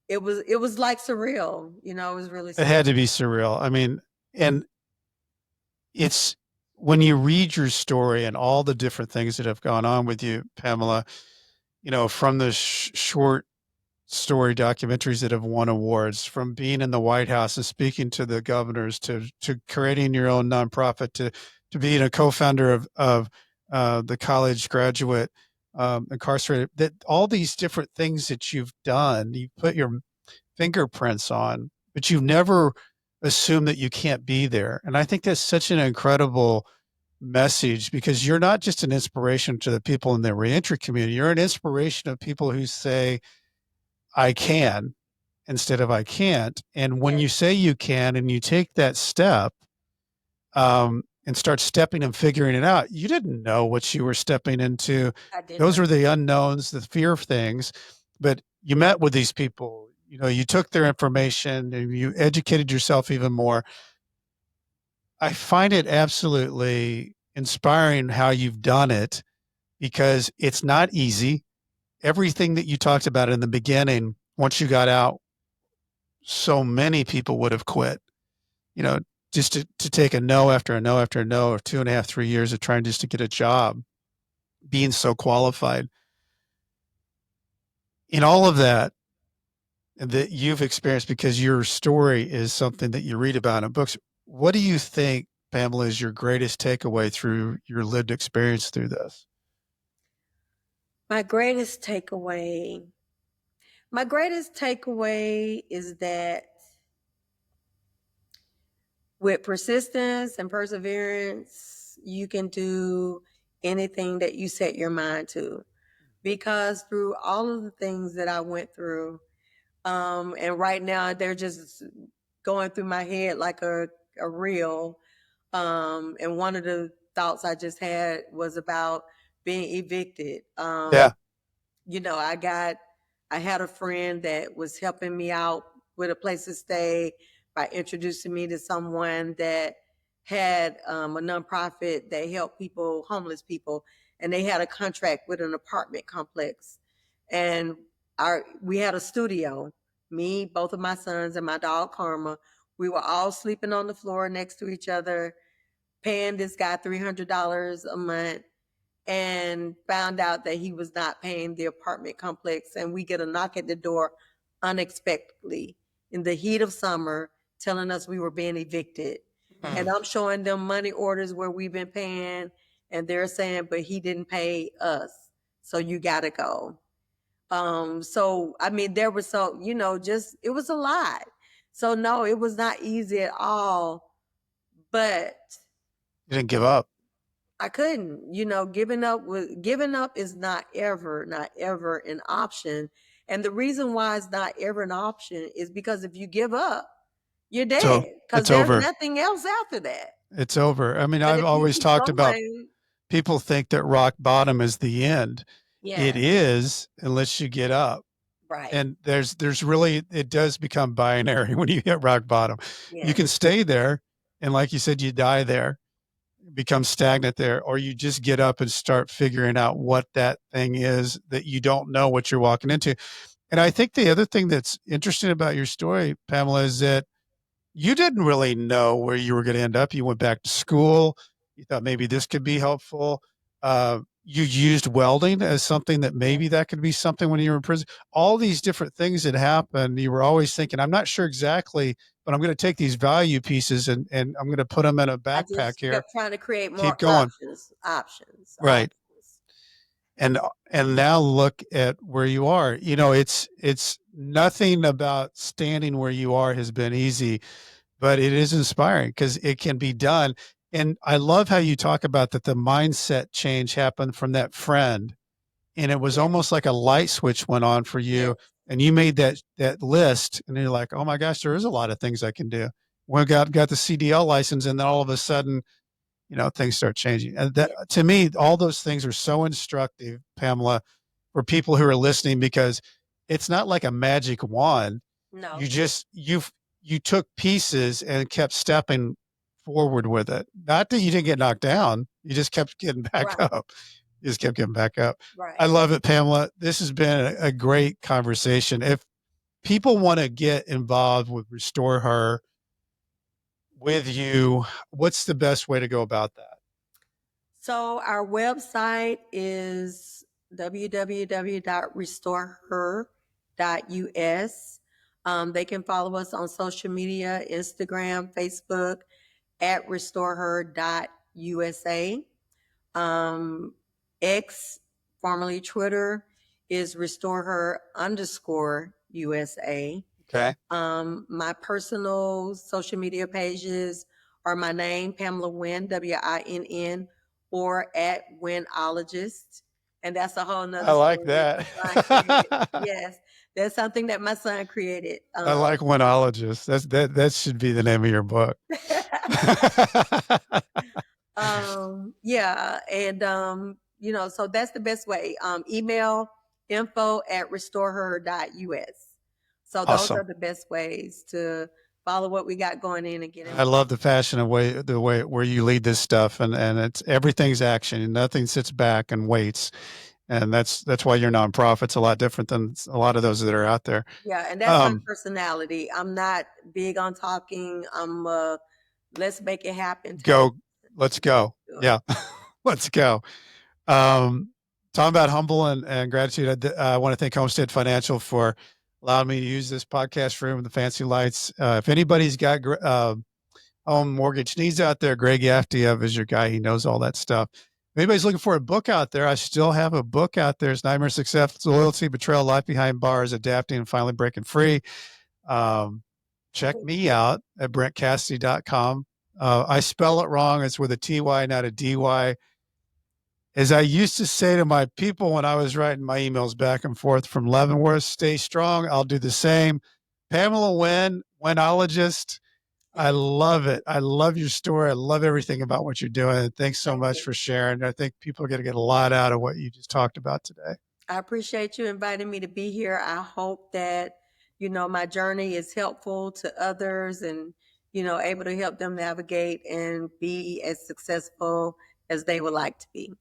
it was like surreal. It was really It surreal. had to be surreal. I mean, and it's when you read your story and all the different things that have gone on with you, Pamela, from the short story documentaries that have won awards, from being in the White House and speaking to the governors, to creating your own nonprofit, to being a co-founder of the college graduate incarcerated, that all these different things that you've done, you put your fingerprints on, but you've never assumed that you can't be there. And I think that's such an incredible message, because you're not just an inspiration to the people in the reentry community. You're an inspiration of people who say, I can instead of I can't. And when Yes, you say you can and you take that step, and start stepping and figuring it out, you didn't know what you were stepping into. I did Those not. were the unknowns, the fear of things. But you met with these people, you took their information and you educated yourself even more. I find it absolutely inspiring how you've done it because it's not easy. Everything that you talked about in the beginning, once you got out, so many people would have quit, you know, just to take a no after a no after a no, or 2.5, 3 years of trying just to get a job, being so qualified. In all of that you've experienced, because your story is something that you read about in books, what do you think, Pamela, is your greatest takeaway through your lived experience through this? My greatest takeaway, my greatest takeaway is that with persistence and perseverance, you can do anything that you set your mind to. Because through all of the things that I went through, and right now they're just going through my head like a reel. And one of the thoughts I just had was about being evicted. Yeah. You know, I had a friend that was helping me out with a place to stay by introducing me to someone that had a nonprofit that helped people, homeless people, and they had a contract with an apartment complex. And we had a studio, me, both of my sons, and my dog Karma. We were all sleeping on the floor next to each other, paying this guy $300 a month, and found out that he was not paying the apartment complex. And we get a knock at the door unexpectedly in the heat of summer telling us we were being evicted. And I'm showing them money orders where we've been paying, and they're saying, but he didn't pay us. So you got to go. So, I mean, there was so, just, it was a lot. So, no, it was not easy at all, but You didn't give up. I couldn't, giving up is not ever an option. And the reason why it's not ever an option is because if you give up, you're So dead because it's there's over. nothing else after that. It's over. I mean, But I've if you always keep talked about, going, people think that rock bottom is the end. It yeah, is, unless you get up. right, And there's really, it does become binary when you hit rock bottom. You yes, can stay there, and like you said, you die there, become stagnant there, or you just get up and start figuring out what that thing is that you don't know what you're walking into. And I think the other thing that's interesting about your story, Pamela, is that you didn't really know where you were going to end up. You went back to school. You thought maybe this could be helpful. You used welding as something that yes. maybe that could be something when you were in prison. All these different things that happened, you were always thinking, I'm not sure exactly, but I'm going to take these value pieces and I'm going to put them in a I backpack just here. kept trying to create more Keep going. Right. options. And now look at where you are. It's nothing about standing where you are has been easy, but it is inspiring because it can be done. And I love how you talk about that the mindset change happened from that friend. And it was Yes, almost like a light switch went on for yes, you. And you made that list, and you're like, oh my gosh, there is a lot of things I can do. We got the CDL license, and then all of a sudden, things start changing. And that, yes. to me, all those things are so instructive, Pamela, for people who are listening, because it's not like a magic wand. No, You took pieces and kept stepping forward with it. Not that you didn't get knocked down, you just kept getting back right, up. You just kept getting back up. I right. love it, Pamela. This has been a great conversation. If people want to get involved with Restore Her with you, what's the best way to go about that? So our website is www.restoreher.us. They can follow us on social media, Instagram, Facebook, at restoreher.usa. X, formerly Twitter, is restoreher underscore USA. Okay. My personal social media pages are my name, Pamela Winn, Winn, or at Winnologist. And that's a whole I nother like story that that. my son created. Yes, that's something that my son created. I like Winologist. That should be the name of your book. Yeah, and so that's the best way. Email info at restoreher.us. So those are Awesome. the best ways to follow what we got going in and get it. I love the passion of the way where you lead this stuff, and it's everything's action, and nothing sits back and waits. And that's why your nonprofit's a lot different than a lot of those that are out there. Yeah, and that's my personality. I'm not big on talking. I'm let's make it happen. Let's go. Yeah, let's go. Talking about humble and gratitude, I want to thank Homestead Financial for allowing me to use this podcast room with the fancy lights. If anybody's got home mortgage needs out there, Greg Yaftiev is your guy. He knows all that stuff. If anybody's looking for a book out there, I still have a book out there. It's Nightmare, Success, Loyalty, Betrayal, Life Behind Bars, Adapting, and Finally Breaking Free. Check me out at brentcassidy.com. I spell it wrong. It's with a TY, not a DY. As I used to say to my people when I was writing my emails back and forth from Leavenworth, stay strong. I'll do the same. Pamela Winn, Winnologist. I love it. I love your story. I love everything about what you're doing. Thanks so much for sharing. I think people are going to get a lot out of what you just talked about today. I appreciate you inviting me to be here. I hope that, my journey is helpful to others and, able to help them navigate and be as successful as they would like to be.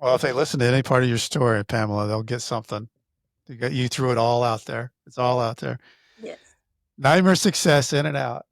Well, if they listen to any part of your story, Pamela, they'll get something. You threw it all out there. It's all out there. Yes. Nightmare Success, in and out.